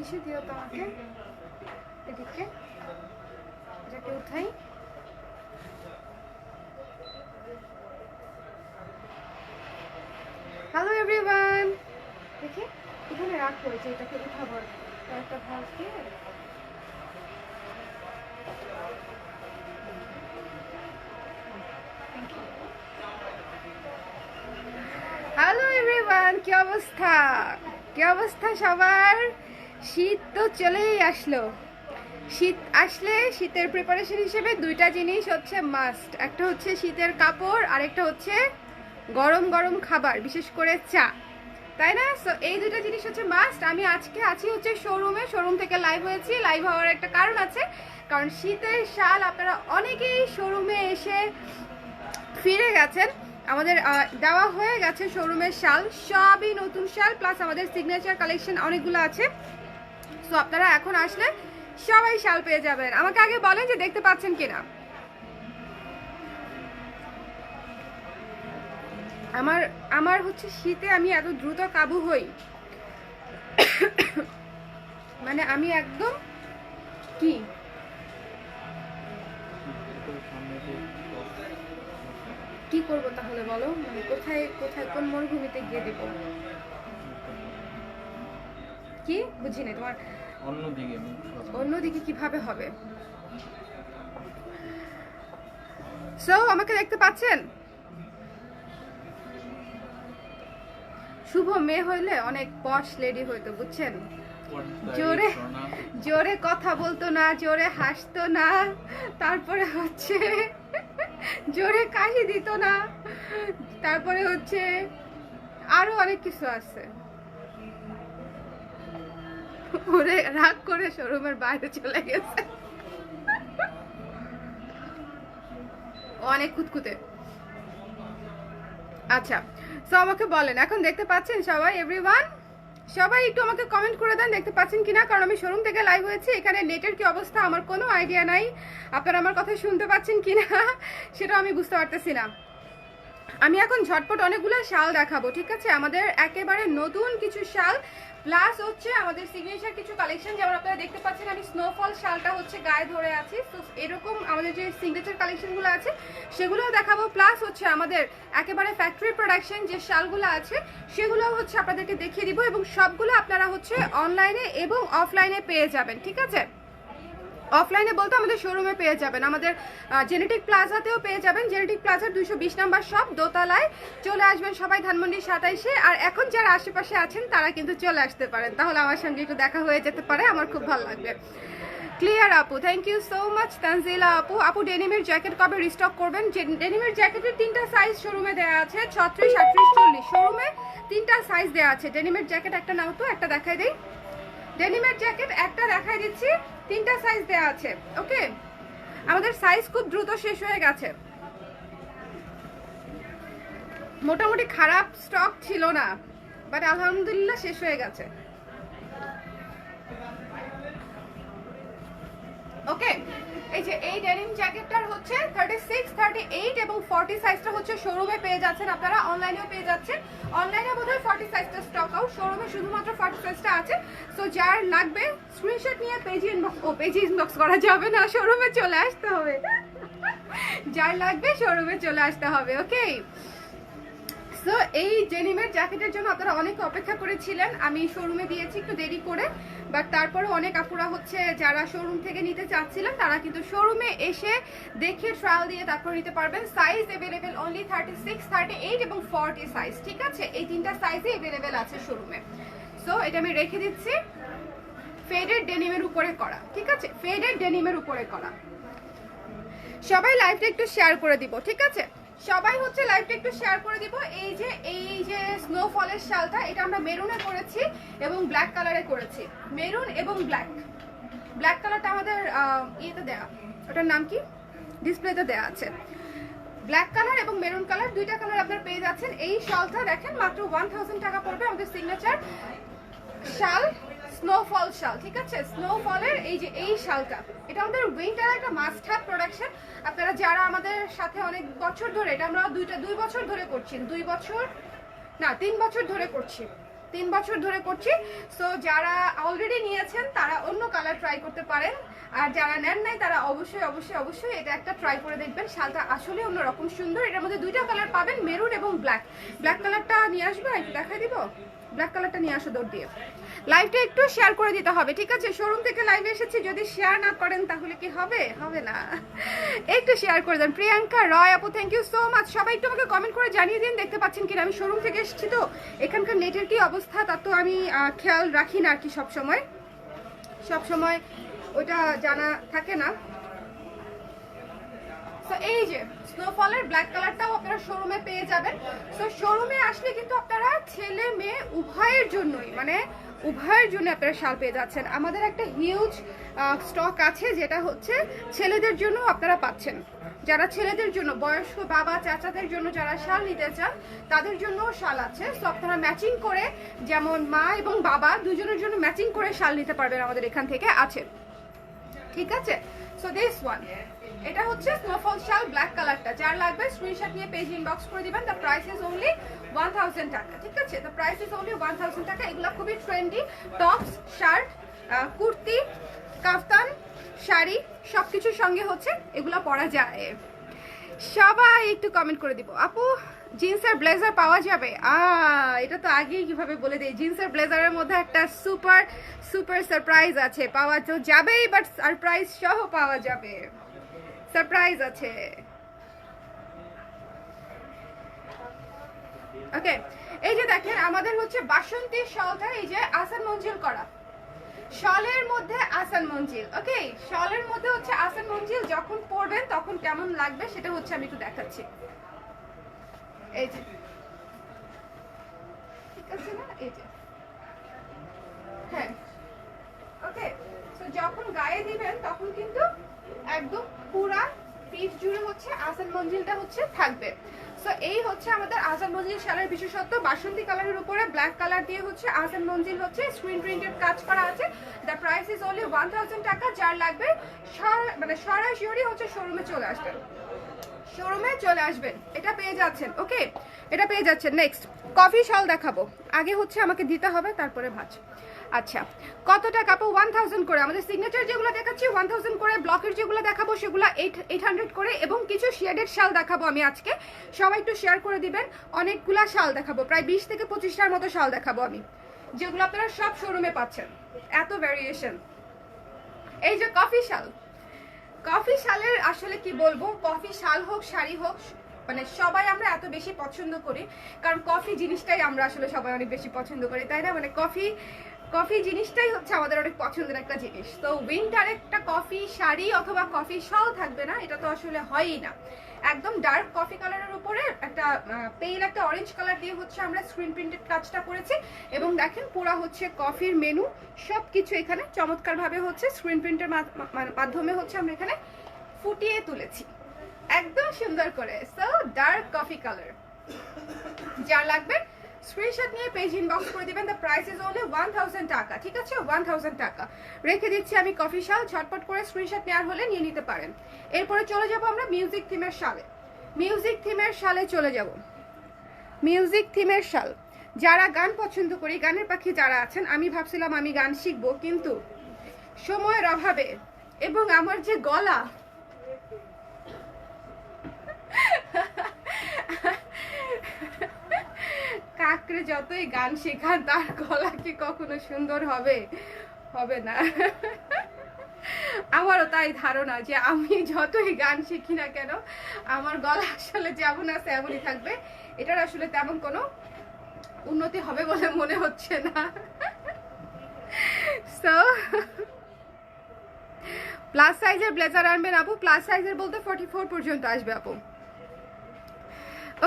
Tissue দিও তো আমাকে এদিকে, এটাকে উঠাই। হ্যালো এভরিওয়ান, দেখি এখানে রাখো, যে এটাকে উঠাবো একটা ভাঁজ দিয়ে। হ্যালো এভরিওয়ান, কি অবস্থা? কি অবস্থা সবার? শীত তো চলেই আসলো। শীত আসলে শীতের প্রিপারেশন হিসেবে দুইটা জিনিস হচ্ছে মাস্ট, একটা হচ্ছে শীতের কাপড় আর একটা হচ্ছে গরম গরম খাবার, বিশেষ করে চা, তাই না? সো এই দুইটা জিনিস হচ্ছে মাস্ট। আমি আজকে আছি হচ্ছে শোরুমে, শোরুম থেকে লাইভ হয়েছি। লাইভ হওয়ার একটা কারণ আছে, কারণ শীতের শাল আপনারা অনেকেই শোরুমে এসে ফিরে গেছেন। আমাদের দেওয়া হয়ে গেছে শোরুমের শাল, সবই নতুন শাল, প্লাস আমাদের সিগনেচার কালেকশন অনেকগুলো আছে। সো আপনারা এখন আসলে সবাই শাল পেয়ে যাবেন। আমাকে আগে বলেন যে দেখতে পাচ্ছেন কিনা। আমার হচ্ছে শীতে আমি এত দ্রুত কাবু হই, মানে আমি একদম কি করব তাহলে বলো, মানে কোথায় কোথায় কোন মরুভূমিতে গিয়ে দেব? কি বুঝিনি তোমার। অন্যদিকে কিভাবে হবে? সো আমাকে দেখতে পাচ্ছেন? শুভ মেয়ে হইলে অনেক পশ লেডি হইতো, বুঝছেন? জোরে জোরে কথা বলতো না, জোরে হাসতো না, তারপরে হচ্ছে জোরে কাশি দিত না, তারপরে হচ্ছে আরো অনেক কিছু আছে। ওরে রাগ করে শোরুমের বাইরে চলে গেছে, অনেক খুঁতখুঁতে। আচ্ছা, সো আমাকে বলেন এখন দেখতে পাচ্ছেন সবাই? এভরিওয়ান সবাই একটু আমাকে কমেন্ট করে দেন দেখতে পাচ্ছেন কিনা, কারণ আমি শোরুম থেকে লাইভ হয়েছি। এখানে নেটের কি অবস্থা আমার কোনো আইডিয়া নাই, আপনারা আমার কথা শুনতে পাচ্ছেন কিনা সেটা আমি বুঝতে পারতেছি না। আমি এখন ঝটপট অনেকগুলো শাল দেখাবো, ঠিক আছে? আমাদের একেবারে নতুন কিছু শাল, প্লাস হচ্ছে আমাদের সিগনেচার কিছু কালেকশন। যেমন আপনারা দেখতে পাচ্ছেন আমি স্নোফল শালটা হচ্ছে গায়ে ধরে আছি, তো এরকম আমাদের যে সিগনেচার কালেকশনগুলো আছে সেগুলোও দেখাবো। প্লাস হচ্ছে আমাদের একেবারে ফ্যাক্টরি প্রোডাকশন যে শালগুলো আছে সেগুলোও হচ্ছে আপনাদেরকে দেখিয়ে দিব, এবং সবগুলো আপনারা হচ্ছে অনলাইনে এবং অফলাইনে পেয়ে যাবেন, ঠিক আছে? অফলাইনে বলতে আমাদের শোরুমে পেয়ে যাবেন, আমাদের জেনেটিক প্লাজাতেও পেয়ে যাবেন। জেনেটিক প্লাজার 220 নাম্বার শপ, দোতলায় চলে আসবেন সবাই, ধানমন্ডি 27-এ। আর এখন যারা আশেপাশে আছেন তারা কিন্তু চলে আসতে পারেন, তাহলে আমার সঙ্গে একটু দেখা হয়ে যেতে পারে, আমার খুব ভালো লাগবে। ক্লিয়ার আপু, thank you so much. Tanzila আপু, আপু ডেনিমের জ্যাকেট কবে রিস্টক করবেন? ডেনিমের জ্যাকেটের 3টা সাইজ শোরুমে দেওয়া আছে, 36, 38, 40 শোরুমে 3টা সাইজ দেওয়া আছে। ডেনিমের জ্যাকেট একটা নাও তো, একটা দেখাই দেই। ডেনিমের জ্যাকেট একটা দেখাই দিচ্ছি, 3টা সাইজ দেওয়া আছে। ওকে, আমাদের সাইজ খুব দ্রুত শেষ হয়ে গেছে, মোটামুটি খারাপ স্টক ছিল না, বাট আলহামদুলিল্লাহ শেষ হয়ে গেছে। ওকে, এই যে এই ডেনিম জ্যাকেটটার হচ্ছে 36, 38 এবং 40 সাইজটা হচ্ছে শোরুমে পেয়ে যাচ্ছেন আপনারা, অনলাইনেও পেয়ে যাচ্ছেন। অনলাইনে বোধহয় 40 সাইজটা স্টক আউট, শোরুমে শুধুমাত্র 40 সাইজটা আছে। সো যার লাগবে স্ক্রিনশট নিয়ে পেজে ইনবক্স করা যাবে না, শোরুমে চলে আসতে হবে যার লাগবে শোরুমে চলে আসতে হবে। ওকে, সো এই ডেনিমের জ্যাকেটের জন্য আপনারা অনেক অপেক্ষা করেছিলেন, আমি শোরুমে দিয়েছি একটু দেরি করে, বাট তারপরে অনেক আপুরা হচ্ছে যারা শোরুম থেকে নিতে চাচ্ছিলেন তারা কিন্তু শোরুমে এসে দেখে ট্রায়াল দিয়ে তারপর নিতে পারবেন। সাইজ অ্যাভেলেবেল অনলি 36, 38 এবং 40 সাইজ, ঠিক আছে? এই 3টা সাইজে অ্যাভেলেবেল আছে শোরুমে। সো এটা আমি রেখে দিচ্ছি, ফেডেড ডেনিমের উপরে করা, ঠিক আছে? ফেডেড ডেনিমের উপরে করা। সবাই লাইভটা একটু শেয়ার করে দিব, ঠিক আছে? সবাই হচ্ছে লাইভটা একটু শেয়ার করে দিব। এই যে স্নোফলের শালটা, এটা আমরা মেরুনে করেছি এবং ব্ল্যাক কালারে করেছি, মেরুন এবং ব্ল্যাক। ব্ল্যাক কালারটা আমাদের ইয়েতে দেয়া, ওটার নাম কি, ডিসপ্লেতে দেয়া আছে। ব্ল্যাক কালার এবং মেরুন কালার, দুইটা কালার আপনারা পেয়ে যাচ্ছেন। এই শালটা দেখেন মাত্র 1000 টাকা পড়বে, আমাদের সিগনেচার শাল, স্নোফল শাল, ঠিক আছে? স্নোফলের এই যে এই শালটা, এটা আমাদের উইন্টার একটা মাস্ট হ্যাভ প্রোডাকশন। আপনারা যারা আমাদের সাথে অনেক বছর ধরে, এটা আমরা 2 বছর ধরে করছি, 2 বছর না 3 বছর ধরে করছি, 3 বছর ধরে করছি। সো যারা অলরেডি নিয়েছেন তারা অন্য কালার ট্রাই করতে পারেন, আর যারা নেন নাই তারা অবশ্যই অবশ্যই অবশ্যই এটা একটা ট্রাই করে দেখবেন। শালটা আসলে অন্যরকম সুন্দর। এটার মধ্যে 2টা কালার পাবেন, মেরুন এবং ব্ল্যাক। ব্ল্যাক কালারটা নিয়ে আসবে, একটু দেখাই দিব। ব্ল্যাক কালারটা নিয়ে আসো দৌড় দিয়ে। লাইভটা একটু শেয়ার করে দিতে হবে, ঠিক আছে? শোরুম থেকে লাইভে এসেছি, যদি শেয়ার না করেন তাহলে কি হবে? হবে না। একটু শেয়ার করে দেন। প্রিয়াঙ্কা রয় আপু, থ্যাংক ইউ সো মাচ। সবাই একটু আমাকে কমেন্ট করে জানিয়ে দিন দেখতে পাচ্ছেন কিনা। আমি শোরুম থেকে এসেছি তো এখানকার নেটের কি অবস্থা তা তো আমি খেয়াল রাখি না আর কি, সবসময় ওটা জানা থাকে না। তো এই যে স্নোফলের ব্ল্যাক কালারটাও আপনারা শোরুমে পেয়ে যাবেন। তো শোরুমে আসলে কিন্তু আপনারা ছেলে মেয়ে উভয়ের জন্যই, মানে উভয়ের জন্য আপনারা শাল পেয়ে যাচ্ছেন। আমাদের একটা হিউজ স্টক আছে যেটা হচ্ছে ছেলেদের জন্য আপনারা পাচ্ছেন। যারা ছেলেদের জন্য, বয়স্ক বাবা চাচাদের জন্য যারা শাল নিতে চান তাদের জন্য শাল আছে। সো আপনারা ম্যাচিং করে, যেমন মা এবং বাবা দুজনের জন্য ম্যাচিং করে শাল নিতে পারবেন, আমাদের এখান থেকে আছে, ঠিক আছে? সো দিস ওয়ান, এটা হচ্ছে স্নোফল শাল ব্ল্যাক কালারটা। যার লাগবে স্ক্রিনশট নিয়ে পেজ ইনবক্স করে দিবেন। দ্য প্রাইস ইজ অনলি 1000 টাকা, ঠিক আছে? দ্য প্রাইস ইজ অনলি 1000 টাকা। এগুলো খুবই ট্রেন্ডি টপস, শার্ট, কুর্তি, কাফতান, শাড়ি সবকিছুর সঙ্গে হচ্ছে এগুলো পরা যায়। সবাই একটু কমেন্ট করে দিব। আপু জিন্সের ব্লেজার পাওয়া যাবে? এটা তো আগেই কিভাবে বলে দেই, জিন্সের ব্লেজারের মধ্যে একটা সুপার সুপার সারপ্রাইজ আছে। পাওয়া তো যাবেই, বাট সারপ্রাইজ সহ পাওয়া যাবে। সারপ্রাইজ আছে। ওকে, এই যে দেখেন আমাদের হচ্ছে বাসন্তী শলটা, এই যে আসান মঞ্জিল করা শলের মধ্যে আসান মঞ্জিল। ওকে, শলের মধ্যে হচ্ছে আসান মঞ্জিল। যখন পরবেন তখন কেমন লাগবে সেটা হচ্ছে আমি একটু দেখাচ্ছি। এই যে, ঠিক আছে না? এই যে, হ্যাঁ, ওকে। তো যখন গায়ে দিবেন তখন কিন্তু একদম পুরা পিঠ জুড়ে হচ্ছে আসান মঞ্জিলটা হচ্ছে থাকবে। সো এই হচ্ছে আমাদের আসান মঞ্জিল শালের বিশেষত্ব। বাসন্তী কালারের উপরে ব্ল্যাক কালার দিয়ে হচ্ছে আসান মঞ্জিল হচ্ছে স্ক্রিন প্রিন্টেড কাজ করা আছে। দ্য প্রাইস ইজ অনলি 1000 টাকা। যার লাগবে মানে সরাসরি হচ্ছে শোরুমে চলে আসবেন, শোরুমে চলে আসবেন, এটা পেয়ে যাচ্ছেন। ওকে, এটা পেয়ে যাচ্ছেন। নেক্সট কফি শাল দেখাবো, আগে হচ্ছে আমাকে দিতে হবে তারপরে ভাজ। আচ্ছা, কত টাকা আপু? 1000 করে। আমাদের সিগনেচার যেগুলো দেখাচ্ছি 1000 করে, ব্লকের যেগুলো দেখাবো সেগুলো 800 করে, এবং কিছু শেডেড শাল দেখাবো আমি আজকে। সবাই একটু শেয়ার করে দিবেন। অনেকগুলা শাল দেখাবো, প্রায় 20 থেকে 25টার মতো শাল দেখাবো আমি, যেগুলো আপনারা সব শোরুমে পাচ্ছেন। এত ভ্যারিয়েশন। এই যে কফি শাল, কফি শালের আসলে কি বলবো, কফি শাল হোক শাড়ি হোক, মানে সবাই আমরা এত বেশি পছন্দ করি কারণ কফি জিনিসটাই আমরা আসলে সবাই অনেক বেশি পছন্দ করি, তাই না? মানে কফি জিনিসটাই হচ্ছে আমাদের অনেক পছন্দের একটা জিনিস। তো উইন্টারে একটা কফি শাড়ি অথবা কফি শাল থাকবে না, এটা তো আসলে হয়ই না। একদম ডার্ক কফি কালারের উপরে একটা পেইল একটা অরেঞ্জ কালার দিয়ে হচ্ছে আমরা স্ক্রিন প্রিন্টেড কাজটা করেছি। এবং দেখেন পুরা হচ্ছে কফির মেনু সবকিছু এখানে চমৎকার ভাবে হচ্ছে স্ক্রিন প্রিন্টের মাধ্যমে হচ্ছে আমরা এখানে ফুটিয়ে তুলেছি একদম সুন্দর করে। সো ডার্ক কফি কালার, যার লাগবে স্ক্রিনশট নিয়ে পেজ ইনবক্স করে দিবেন। দ্য প্রাইস ইজ অনলি 1000 টাকা, ঠিক আছে? 1000 টাকা রেখে দিচ্ছি আমি কফি শাল। ঝটপট করে স্ক্রিনশট নেওয়ার হলে নিয়ে নিতে পারেন। এরপরে চলে যাব আমরা মিউজিক থিমের শালে। মিউজিক থিমের শালে চলে যাব। মিউজিক থিমের শাল, যারা গান পছন্দ করি, গানের পাখি যারা আছেন, আমি ভাবছিলাম আমি গান শিখবো, কিন্তু সময়ের অভাবে এবং আমার যে গলা, কাকরে যতই গান শেখান তার গলা কি কখনো সুন্দর হবে? হবে না। আমারও তাই ধারণা যে আমি যতই গান শিখি না কেন আমার গলা আসলে যেমন আছে এমনই থাকবে। এটার আসলে তেমন কোনো উন্নতি হবে বলে মনে হচ্ছে না। সো প্লাস সাইজের ব্লেজার আনবেন আপু? প্লাস সাইজের বলতে 44 পর্যন্ত আসবে আপু।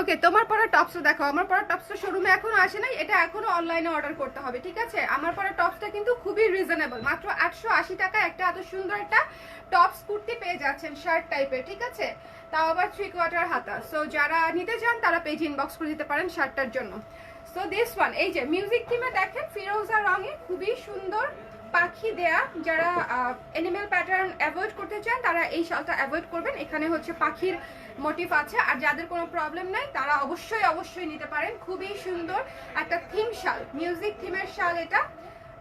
ওকে, তোমার পরা টপসও দেখো। আমার পরা টপসটা শোরুমে এখনো আসে নাই, এটা এখনো অনলাইনে অর্ডার করতে হবে, ঠিক আছে? আমার পরা টপসটা কিন্তু খুবই রিজনেবল, মাত্র 880 টাকা একটা এত সুন্দর একটা টপস কুর্তি পেয়ে যাচ্ছেন শার্ট টাইপের, ঠিক আছে? তাও আবার 3/4 হাতা। সো যারা নিতে চান তারা পেজ ইনবক্স করে দিতে পারেন শার্টটার জন্য। সো দিস ওয়ান, এই যে মিউজিক থিমে দেখেন ফিরোজা রঙে খুবই সুন্দর পাখি দেয়া, যারা অ্যানিমেল প্যাটার্ন অ্যাভয়েড করতে চান তারা এই শালটা অ্যাভয়েড করবেন। এখানে হচ্ছে পাখির মোটিভ আছে, আর যাদের কোনো প্রবলেম নাই তারা অবশ্যই অবশ্যই নিতে পারেন। খুবই সুন্দর একটা থিম শাল, মিউজিক থিমের শাল এটা,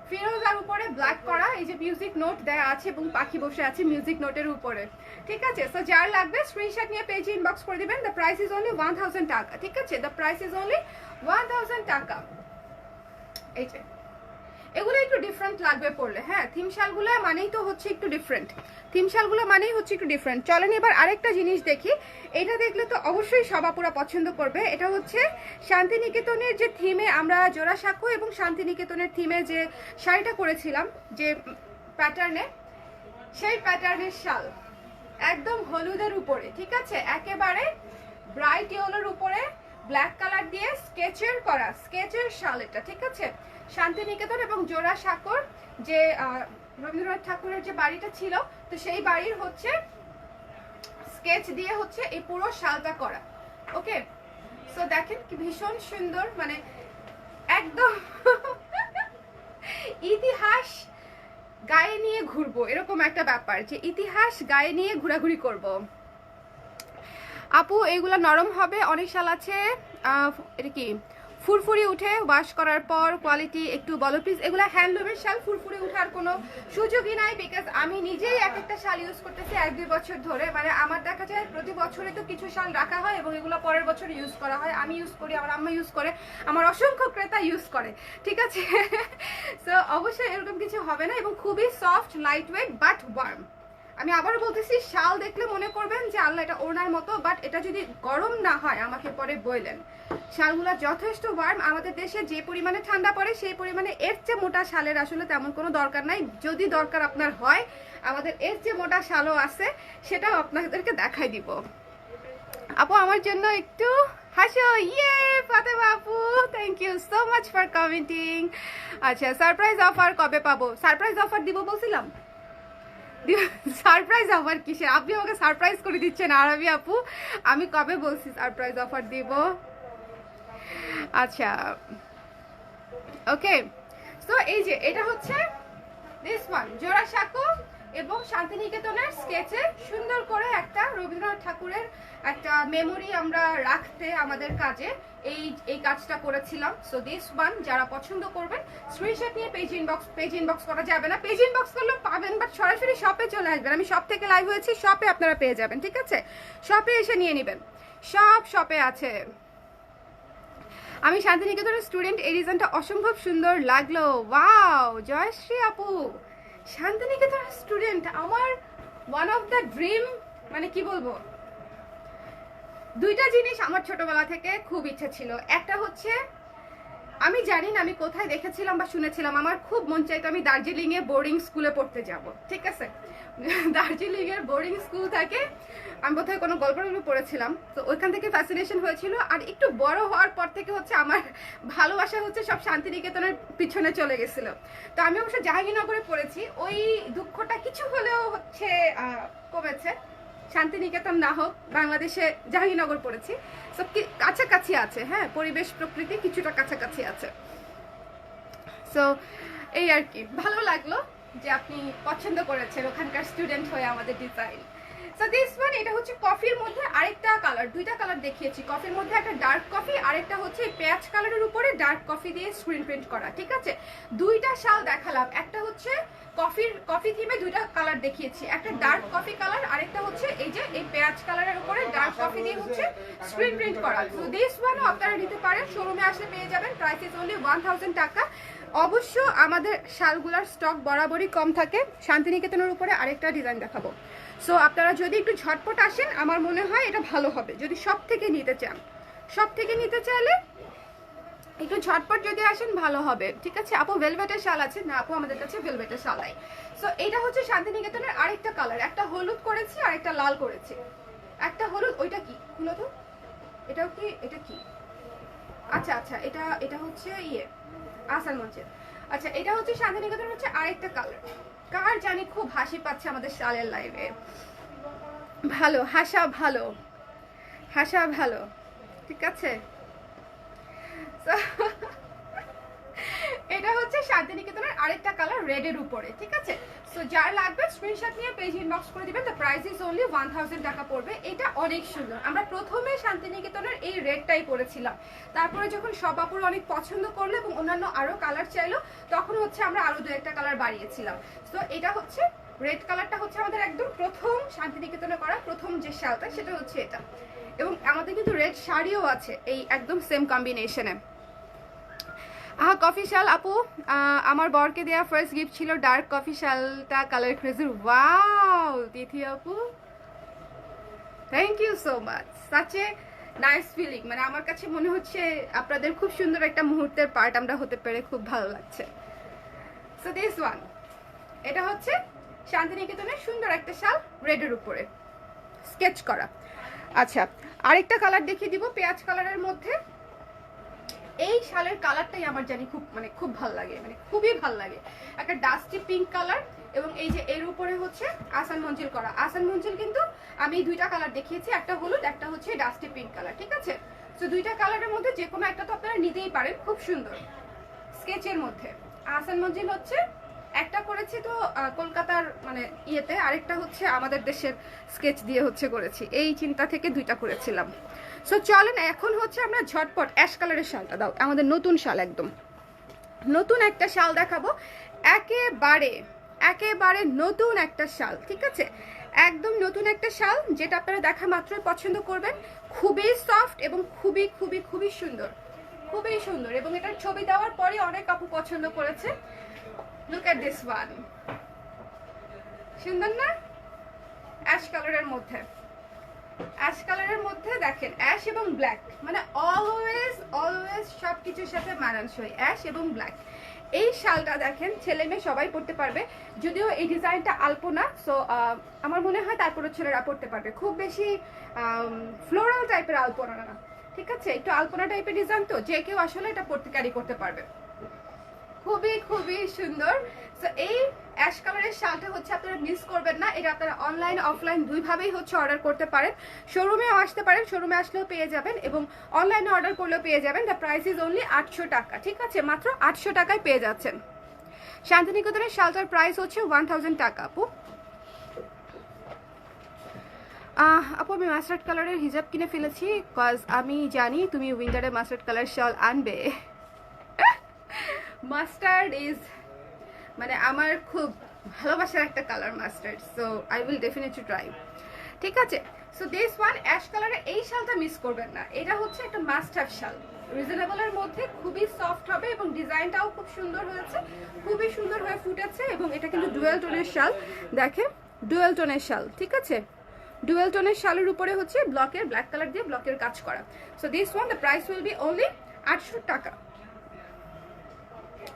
ফিরোজার উপরে ব্ল্যাক করা, এই যে মিউজিক নোট দেয়া আছে এবং পাখি বসে আছে মিউজিক নোটের উপরে, ঠিক আছে। সো যার লাগবে স্ক্রিনশট নিয়ে পেজে ইনবক্স করে দিবেন। দ্য প্রাইস ইজ অনলি 1000 টাকা, ঠিক আছে। দ্য প্রাইস ইজ অনলি 1000 টাকা। এই যে এগুলো একটু ডিফারেন্ট লাগবে পড়লে, হ্যাঁ থিম শালগুলো মানেই তো হচ্ছে একটু ডিফারেন্ট, থিম শালগুলো মানেই হচ্ছে একটু ডিফারেন্ট। চলেন এবার আরেকটা জিনিস দেখি, এটা দেখলে তো অবশ্যই সবাপুরা পছন্দ করবে। এটা হচ্ছে শান্তিনিকেতনের যে থিমে আমরা জোড়াসাঁকো এবং শান্তিনিকেতনের থিমে যে শাড়িটা করেছিলাম যে প্যাটার্নে, সেই প্যাটার্নের শাল একদম হলুদের উপরে, ঠিক আছে, একেবারে ব্রাইট ইয়েলোর উপরে ব্ল্যাক কালার দিয়ে স্কেচের করা, স্কেচের শাল এটা, ঠিক আছে। শান্তিনিকেতন এবং জোড়াসাঁকোর যে রবীন্দ্রনাথ ঠাকুরের যে বাড়িটা ছিল, তো সেই বাড়ির হচ্ছে স্কেচ দিয়ে হচ্ছে এই পুরো শালটা করা। ওকে, সো দেখেন কি ভীষণ সুন্দর, মানে একদম ইতিহাস গায়ে নিয়ে ঘুরবো এরকম একটা ব্যাপার, যে ইতিহাস গায়ে নিয়ে ঘোরাঘুরি করব। আপু এগুলা নরম হবে, অনেক শাল আছে এটা কি ফুরফুরি উঠে ওয়াশ করার পর কোয়ালিটি একটু বলো প্লিজ। এগুলা হ্যান্ডলুমের শাল, ফুরফুরি উঠার কোনো সুযোগই নাই, বিকজ আমি নিজেই এক একটা শাল ইউজ করতেছি 1-2 বছর ধরে। মানে আমার দেখা যায় প্রতি বছরে তো কিছু শাল রাখা হয় এবং এগুলো পরের বছর ইউজ করা হয়। আমি ইউজ করি, আমার আম্মা ইউজ করে, আমার অসংখ্য ক্রেতা ইউজ করে, ঠিক আছে। সো অবশ্যই এরকম কিছু হবে না এবং খুবই soft, lightweight but warm. আমি আবারও বলতেছি, শাল দেখলে মনে করবেন যে আল্লাহ এটা ওড়নার মতো, বাট এটা যদি গরম না হয় আমাকে পরে বললেন। শালগুলা যথেষ্ট ওয়ার্ম। আমাদের দেশে যে পরিমাণে ঠান্ডা পড়ে সেই পরিমাণে এর চেয়ে মোটা শালের আসলে তেমন কোনো দরকার নাই। যদি দরকার আপনার হয়, আমাদের এর চেয়ে মোটা শালও আছে, সেটাও আপনাদেরকে দেখাই দিব। আপু আমার জন্য একটু হাসো, ইয়ে ফাতেমা আপু, thank you so much for commenting. আচ্ছা, সারপ্রাইজ অফার কবে পাবো? সারপ্রাইজ অফার দিব বলছিলাম, সারপ্রাইজ অফার কিসের? আপনি আমাকে সারপ্রাইজ করে দিচ্ছেন আরবি আপু, আমি কবে বলছি সারপ্রাইজ অফার দিব? আচ্ছা ওকে, সো এই যে এটা হচ্ছে দিস ওয়ান, জোড়াসাঁকো এবং শান্তিনিকেতনের স্কেচে সুন্দর করে একটা রবীন্দ্রনাথ ঠাকুরের একটা মেমোরি আমরা রাখতে আমাদের কাজে এই কাজটা করেছিলাম। সো দিস ওয়ান যারা পছন্দ করবেন স্ক্রিনশট নিয়ে পেজ ইনবক্স করা যাবে না, পেজ ইনবক্স করলেও পাবেন, বাট সরাসরি শপে চলে আসবেন। আমি শপ থেকে লাইভ হয়েছি, শপে আপনারা পেয়ে যাবেন, ঠিক আছে। শপে এসে নিয়ে নেবেন, সব শপে আছে। আমি শান্তিনিকেতনের স্টুডেন্ট, এই রিজনটা অসম্ভব সুন্দর লাগলো। ওয়াও জয়শ্রী আপু শান্তিনিকেতনের স্টুডেন্ট, আমার ওয়ান অফ দ্য ড্রিম, মানে কি বলবো, দুইটা জিনিস আমার ছোটবেলা থেকে খুব ইচ্ছা ছিল। একটা হচ্ছে, আমি জানি না আমি কোথায় দেখেছিলাম বা শুনেছিলাম, আমার খুব মন চাইতো আমি দার্জিলিং এ বোর্ডিং স্কুলে পড়তে যাব, ঠিক আছে। দার্জিলিং এর বোর্ডিং স্কুল থাকে, আমি বোধহয় কোনো গল্প পড়েছিলাম, তো ওইখান থেকে ফ্যাসিনেশন হয়েছিল। আর একটু বড় হওয়ার পর থেকে হচ্ছে আমার ভালোবাসা হচ্ছে সব শান্তিনিকেতনের পিছনে চলে গেছিল। তো আমি অবশ্য জাহাঙ্গীরনগরে পড়েছি, ওই দুঃখটা কিছু হলেও হচ্ছে কমেছে। শান্তিনিকেতন না হোক, বাংলাদেশে জাহাঙ্গীরনগর পড়েছি, সব কাছাকাছি আছে, হ্যাঁ পরিবেশ প্রকৃতি কিছুটা কাছাকাছি আছে। সো এই আর কি, ভালো লাগলো যে আপনি পছন্দ করেছেন ওখানকার স্টুডেন্ট হয়ে আমাদের ডিজাইন। সো দিস ওয়ান, এটা হচ্ছে কফির মধ্যে আরেকটা কালার, দুইটা কালার দেখিয়েছি। কফির মধ্যে একটা ডার্ক কফি, আরেকটা হচ্ছে পেঁয়াজ কালারের উপরে ডার্ক কফি দিয়ে স্ক্রিন প্রিন্ট করা, ঠিক আছে। দুইটা শাল দেখালাম, একটা হচ্ছে কফি থিমে দুইটা কালার দেখিয়েছি, একটা ডার্ক কফি কালার, আরেকটা হচ্ছে এই যে এই পেঁয়াজ কালারের উপরে ডার্ক কফি দিয়ে হচ্ছে স্ক্রিন প্রিন্ট করা। সো দিস ওয়ানও আপনারা নিতে পারেন, শোরুমে আসলে পেয়ে যাবেন। প্রাইস ইজ অনলি 1000 টাকা। অবশ্য আমাদের শালগুলার স্টক বরাবরই কম থাকে। শান্তিনিকেতনের উপরে আরেকটা ডিজাইন দেখাবো, সো আপনারা যদি একটু ঝটপট আসেন আমার মনে হয় এটা ভালো হবে। যদি সব থেকে নিতে চান, সব থেকে নিতে চাইলে একটু ঝটপট যদি আসেন ভালো হবে, ঠিক আছে। আপু ভেলভেটের শাল আছে না? আপু আমাদের কাছে ভেলভেটের শাল নাই। সো এটা হচ্ছে শান্তিনিকেতনের আরেকটা কালার, একটা হলুদ করেছি আর একটা লাল করেছি। একটা হলুদ, ওইটা কি খুলো তো, এটাও কি, এটা কি, আচ্ছা আচ্ছা এটা হচ্ছে ইয়ে আসার মঞ্চে। আচ্ছা এটা হচ্ছে শান্তিনিকেতন, হচ্ছে আরেকটা কালার। কার জানি খুব হাসি পাচ্ছে আমাদের শালের লাইভে। ভালো হাসা, ভালো হাসা, ভালো, ঠিক আছে। এটা হচ্ছে শান্তিনিকেতনের আরেকটা কালার রেডের উপরে, ঠিক আছে? সো যার লাগবে স্ক্রিনশট নিয়ে পেজ ইনবক্স করে দিবেন। দ্য প্রাইস ইজ অনলি 1000 টাকা পড়বে। এটা অনেক সুন্দর। আমরা প্রথমে শান্তিনিকেতনের এই রেডটাই পরেছিলাম, তারপরে যখন সব আপুর অনেক পছন্দ করলো এবং অন্যান্য আরো কালার চাইলো, তখন হচ্ছে আমরা আরো দু একটা কালার বাড়িয়েছিলাম। সো এটা হচ্ছে রেড কালারটা হচ্ছে আমাদের একদম প্রথম শান্তিনিকেতনে করা প্রথম যে শালটা, সেটা হচ্ছে এটা। এবং আমাদের কিন্তু রেড শাড়িও আছে এই একদম সেম কম্বিনেশনে। কফি শাল আপু, আমার বরকে দেওয়া ফার্স্ট গিফট ছিল ডার্ক কফি শালটা কালার ক্রেজির। ওয়াও তিথি আপু, thank you so much, such a nice feeling. মানে আমার কাছে মনে হচ্ছে আপনাদের খুব সুন্দর একটা মুহূর্তের পার্ট আমরা হতে পেরে খুব ভালো লাগছে। সো দিস ওয়ান, এটা হচ্ছে শান্তিনিকেতনের সুন্দর একটা শাল রেডের উপরে স্কেচ করা। আচ্ছা, আরেকটা কালার দেখিয়ে দিব পেঁয়াজ কালারের মধ্যে। এই শালের কালারটাই আমার জানি খুব ভালো লাগে, মানে খুবই ভালো লাগে। একটা ডাস্টি পিঙ্ক কালার এবং এই যে এর উপরে হচ্ছে আসান মঞ্জিল করা। আসান মঞ্জিল কিন্তু আমি দুইটা কালার দেখিয়েছি, একটা হলুদ, একটা হচ্ছে ডাস্টি পিঙ্ক কালার, ঠিক আছে? তো দুইটা কালারের মধ্যে যে কোনো একটা তো আপনারা নিতেই পারেন, খুব সুন্দর স্কেচের মধ্যে। আসান মঞ্জিল হচ্ছে একটা করেছি তো কলকাতার মানে ইয়েতে, আরেকটা হচ্ছে আমাদের দেশের স্কেচ দিয়ে হচ্ছে করেছি। এই চিন্তা থেকে দুইটা করেছিলাম। সো চলেন এখন হচ্ছে আমরা ঝটপট অ্যাশ কালারের শালটা দাও, আমাদের নতুন শাল, একদম নতুন একটা শাল দেখাবো। একেবারে নতুন একটা শাল, ঠিক আছে? একদম নতুন একটা শাল, যেটা আপনারা দেখা মাত্রই পছন্দ করবেন। খুবই সফট এবং খুবই খুবই খুবই সুন্দর, খুবই সুন্দর। এবং এটার ছবি দেওয়ার পরে অনেক আপু পছন্দ করেছে। লুক এট দিস ওয়ান, সুন্দর না? অ্যাশ কালারের মধ্যে, অ্যাশ কালারের মধ্যে দেখেন অ্যাশ এবং ব্ল্যাক, মানে অলওয়েজ সবকিছুর সাথে মানানসই অ্যাশ এবং ব্ল্যাক। এই শালটা দেখেন ছেলে মেয়ে সবাই পরতে পারবে, যদিও এই ডিজাইনটা আলপনা, সো আমার মনে হয় তারপরে ছেলেরা পরতে পারবে। খুব বেশি ফ্লোরাল টাইপের আলপনা না, ঠিক আছে? একটু আলপনা টাইপের ডিজাইন, তো যে কেউ আসলে এটা পরতে ক্যারি করতে পারবে। খুবই খুবই সুন্দর। সো এই অ্যাশ কালারের শালটা হচ্ছে আপনারা মিস করবেন না। এটা আপনারা অনলাইন অফলাইন দুইভাবেই হচ্ছে অর্ডার করতে পারেন। শোরুমেও আসতে পারেন, শোরুমে আসলেও পেয়ে যাবেন এবং অনলাইনে অর্ডার করলেও পেয়ে যাবেন। দ্য প্রাইস ইজ অনলি 800 টাকা, ঠিক আছে? মাত্র 800 টাকায় পেয়ে যাচ্ছেন। শান্তিনিকেতনের শালটার প্রাইস হচ্ছে 1000 টাকা। আপু আমি মাস্টার্ড কালারের হিজাব কিনে ফেলেছি, কজ আমি জানি তুমি উইন্টারে মাস্টার্ড কালার শাল আনবে। মাস্টার্ড ইজ মানে আমার খুব ভালোবাসার একটা colour mustard, so I will definitely try, ঠিক আছে? সো দিস ওয়ান অ্যাশ কালারের এই শালটা মিস করবেন না। এটা হচ্ছে একটা মাস্ট হ্যাভ শাল, রিজনেবলের মধ্যে, খুবই সফট হবে এবং ডিজাইনটাও খুব সুন্দর হয়েছে, খুবই সুন্দর হয়ে ফুটেছে। এবং এটা কিন্তু ডুয়েল টোনের শাল, দেখেন ডুয়েল টোনের শাল, ঠিক আছে? ডুয়েল টোনের শালের উপরে হচ্ছে ব্লকের ব্ল্যাক কালার দিয়ে ব্লকের কাজ করা। So this one the price will be only 800 টাকা,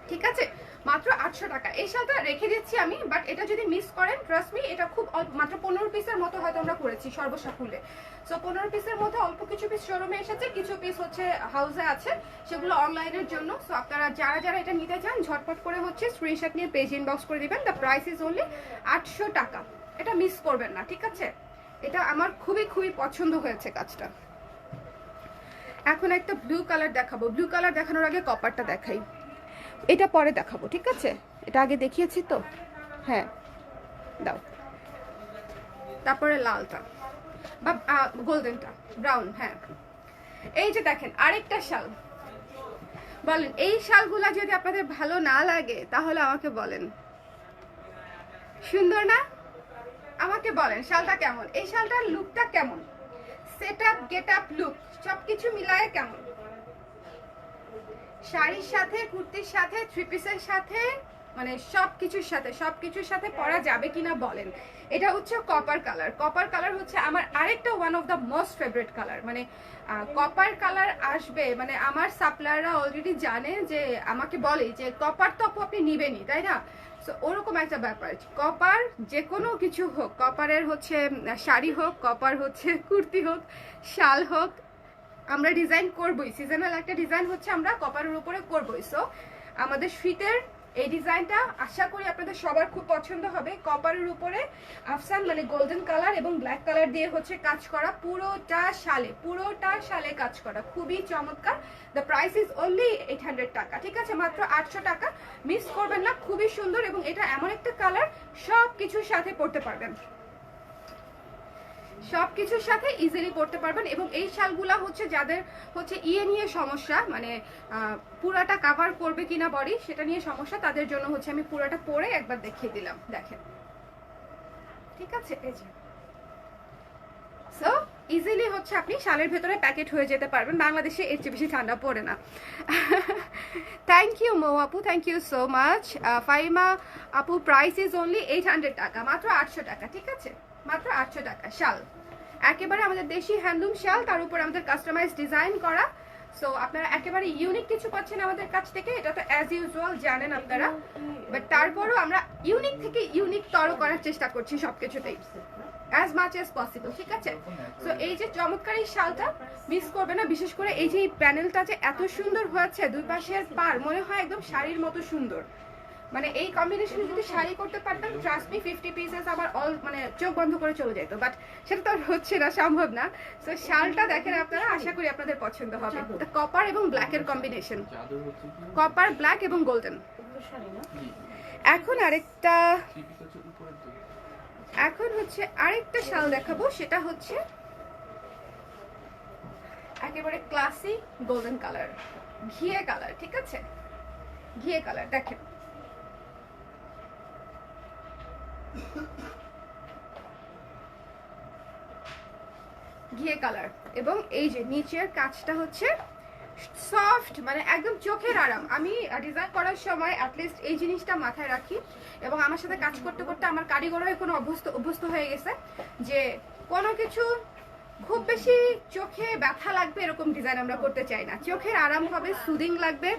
ঠিক আছে? মাত্র 800 টাকা। এই শালটা রেখে দিচ্ছি আমি, বাট এটা যদি মিস করেন ট্রাস্ট মি, এটা খুব মাত্র 15 পিসের মতো হয়তো আমরা করেছি সর্বসাকুল্যে। সো 15 পিসের মধ্যে অল্প কিছু পিস শোরুমে এসেছে, কিছু পিস হচ্ছে হাউসে আছে, সেগুলো অনলাইনের জন্য। সো আপনারা যারা এটা নিতে চান ঝটপট করে হচ্ছে স্ক্রিনশট নিয়ে পেজ ইনবক্স করে দিবেন। দ্য প্রাইস ইজ অনলি 800 টাকা, এটা মিস করবেন না, ঠিক আছে? এটা আমার খুবই খুবই পছন্দ হয়েছে কাজটা। এখন একটা ব্লু কালার দেখাবো। ব্লু কালার দেখানোর আগে কপারটা দেখাই, এটা পরে দেখাবো, ঠিক আছে? এটা আগে দেখিয়েছি তো, হ্যাঁ দাও। তারপরে লালটা বা গোল্ডেনটা, ব্রাউন, হ্যাঁ। এই যে দেখেন আরেকটা শাল, বলেন এই শালগুলা যদি আপনাদের ভালো না লাগে তাহলে আমাকে বলেন, সুন্দর না? আমাকে বলেন শালটা কেমন, এই শালটার লুকটা কেমন, set up get up look সবকিছু মিলায়ে কেমন? শাড়ির সাথে, কুর্তির সাথে, থ্রি পিসের সাথে, মানে সবকিছুর সাথে পরা যাবে কিনা বলেন। এটা হচ্ছে কপার কালার। কপার কালার হচ্ছে আমার আরেকটা one of the most favourite colour. মানে কপার কালার আসবে মানে আমার সাপ্লায়াররা অলরেডি জানে, যে আমাকে বলে যে কপার তো আপনি নিবেনই, তাই না? সো ওরকম একটা ব্যাপার। কপার যে কোনো কিছু হোক, কপারের হচ্ছে শাড়ি হোক, কপার হচ্ছে কুর্তি হোক, শাল হোক, আমরা ডিজাইন করবই। সিজনাল একটা ডিজাইন হচ্ছে আমরা কপারের উপরে করবই। সো আমাদের শীতের এই ডিজাইনটা আশা করি আপনাদের সবার খুব পছন্দ হবে। কপারের উপরে আফসান মানে গোল্ডেন কালার এবং ব্ল্যাক কালার দিয়ে হচ্ছে কাজ করা, পুরোটা শালে কাজ করা, খুবই চমৎকার। দ্য প্রাইস ইজ অনলি 800 টাকা, ঠিক আছে, মাত্র 800 টাকা। মিস করবেন না, খুবই সুন্দর এবং এটা এমন একটা কালার সব কিছুর সাথে পরতে পারবেন, সবকিছুর সাথে ইজিলি পড়তে পারবেন। এবং এই শালগুলা হচ্ছে যাদের হচ্ছে নিয়ে সমস্যা, মানে পুরাটা কাভার করবে কিনা বডি সেটা নিয়ে সমস্যা, তাদের জন্য হচ্ছে আমি পুরাটা পরে একবার দেখিয়ে দিলাম, দেখেন, ঠিক আছে। এই যে সো ইজিলি হচ্ছে আপনি শালের ভেতরে প্যাকেট হয়ে যেতে পারবেন। বাংলাদেশে এর চেয়ে বেশি ঠান্ডা পড়ে না। থ্যাংক ইউ মৌ আপু, thank you so much. Faima আপু, প্রাইস ইজ অনলি 800 টাকা, মাত্র 800 টাকা, ঠিক আছে, মাত্র 800 টাকা। শাল একেবারে আমাদের দেশি হ্যান্ডলুম শাল, তার উপর আমাদের কাস্টমাইজ ডিজাইন করা। সো আপনারা একেবারে ইউনিক কিছু পাচ্ছেন আমাদের কাছ থেকে, এটা তো অ্যাজ ইউজুয়াল জানেন আপনারা, বাট তারপরও আমরা ইউনিক থেকে ইউনিক তর করার চেষ্টা করছি সবকিছুতেই অ্যাজ মাচ অ্যাজ পসিবল, ঠিক আছে। সো এই যে চমৎকার এই শালটা মিস করবে না, বিশেষ করে এই যে এই প্যানেলটা যে এত সুন্দর হয়েছে, দুই পাশের পার মনে হয় একদম শাড়ির মতো সুন্দর। মানে এই কম্বিনেশনে যদি শাড়ি করতে পারতাম, ট্রাস্ট মি 50 পিসেস আবার অল মানে চোখ বন্ধ করে চলে যেত, বাট সেটা তো আর হচ্ছে না, সম্ভব না। সো শালটা দেখেন আপনারা, আশা করি আপনাদের পছন্দ হবে। কপার এবং ব্ল্যাকের কম্বিনেশন, কপার, ব্ল্যাক এবং গোল্ডেন। এখন আরেকটা শাল দেখাবো, সেটা হচ্ছে একেবারে ক্লাসিক গোল্ডেন কালার, ঘিয়ে কালার, ঠিক আছে, ঘিয়ে কালার। দেখেন ঘিয়ে কালার, এবং এই যে নিচের কাজটা হচ্ছে সফট, মানে একদম চোখের আরাম। আমি ডিজাইন করার সময় অ্যাটলিস্ট এই জিনিসটা মাথায় রাখি, এবং আমার সাথে কাজ করতে করতে আমার কারিগরও কোনো অভ্যস্ত হয়ে গেছে যে কোনো কিছু খুব বেশি চোখে ব্যথা লাগবে এরকম ডিজাইন আমরা করতে চাই না, চোখের আরাম হবে, সুদিং লাগবে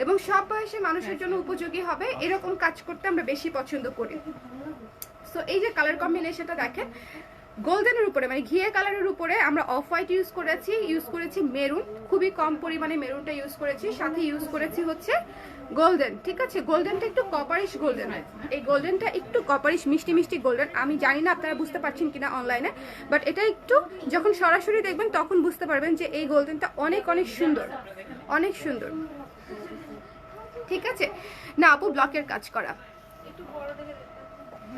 এবং সব বয়সে মানুষের জন্য উপযোগী হবে, এরকম কাজ করতে আমরা বেশি পছন্দ করি। সো এই যে কালার কম্বিনেশনটা দেখেন, গোল্ডেনের উপরে মানে ঘিয়ে কালারের উপরে আমরা অফ হোয়াইট ইউজ করেছি মেরুন, খুবই কম পরিমাণে মেরুনটা ইউজ করেছি, সাথে ইউজ করেছি হচ্ছে গোল্ডেন, ঠিক আছে। গোল্ডেনটা একটু কপারিশ গোল্ডেন, এই গোল্ডেনটা একটু কপারিশ মিষ্টি মিষ্টি গোল্ডেন। আমি জানি না আপনারা বুঝতে পারছেন কিনা অনলাইনে, বাট এটা একটু যখন সরাসরি দেখবেন তখন বুঝতে পারবেন যে এই গোল্ডেনটা অনেক অনেক সুন্দর, অনেক সুন্দর, ঠিক আছে। না আপু, ব্লকের কাজ করা,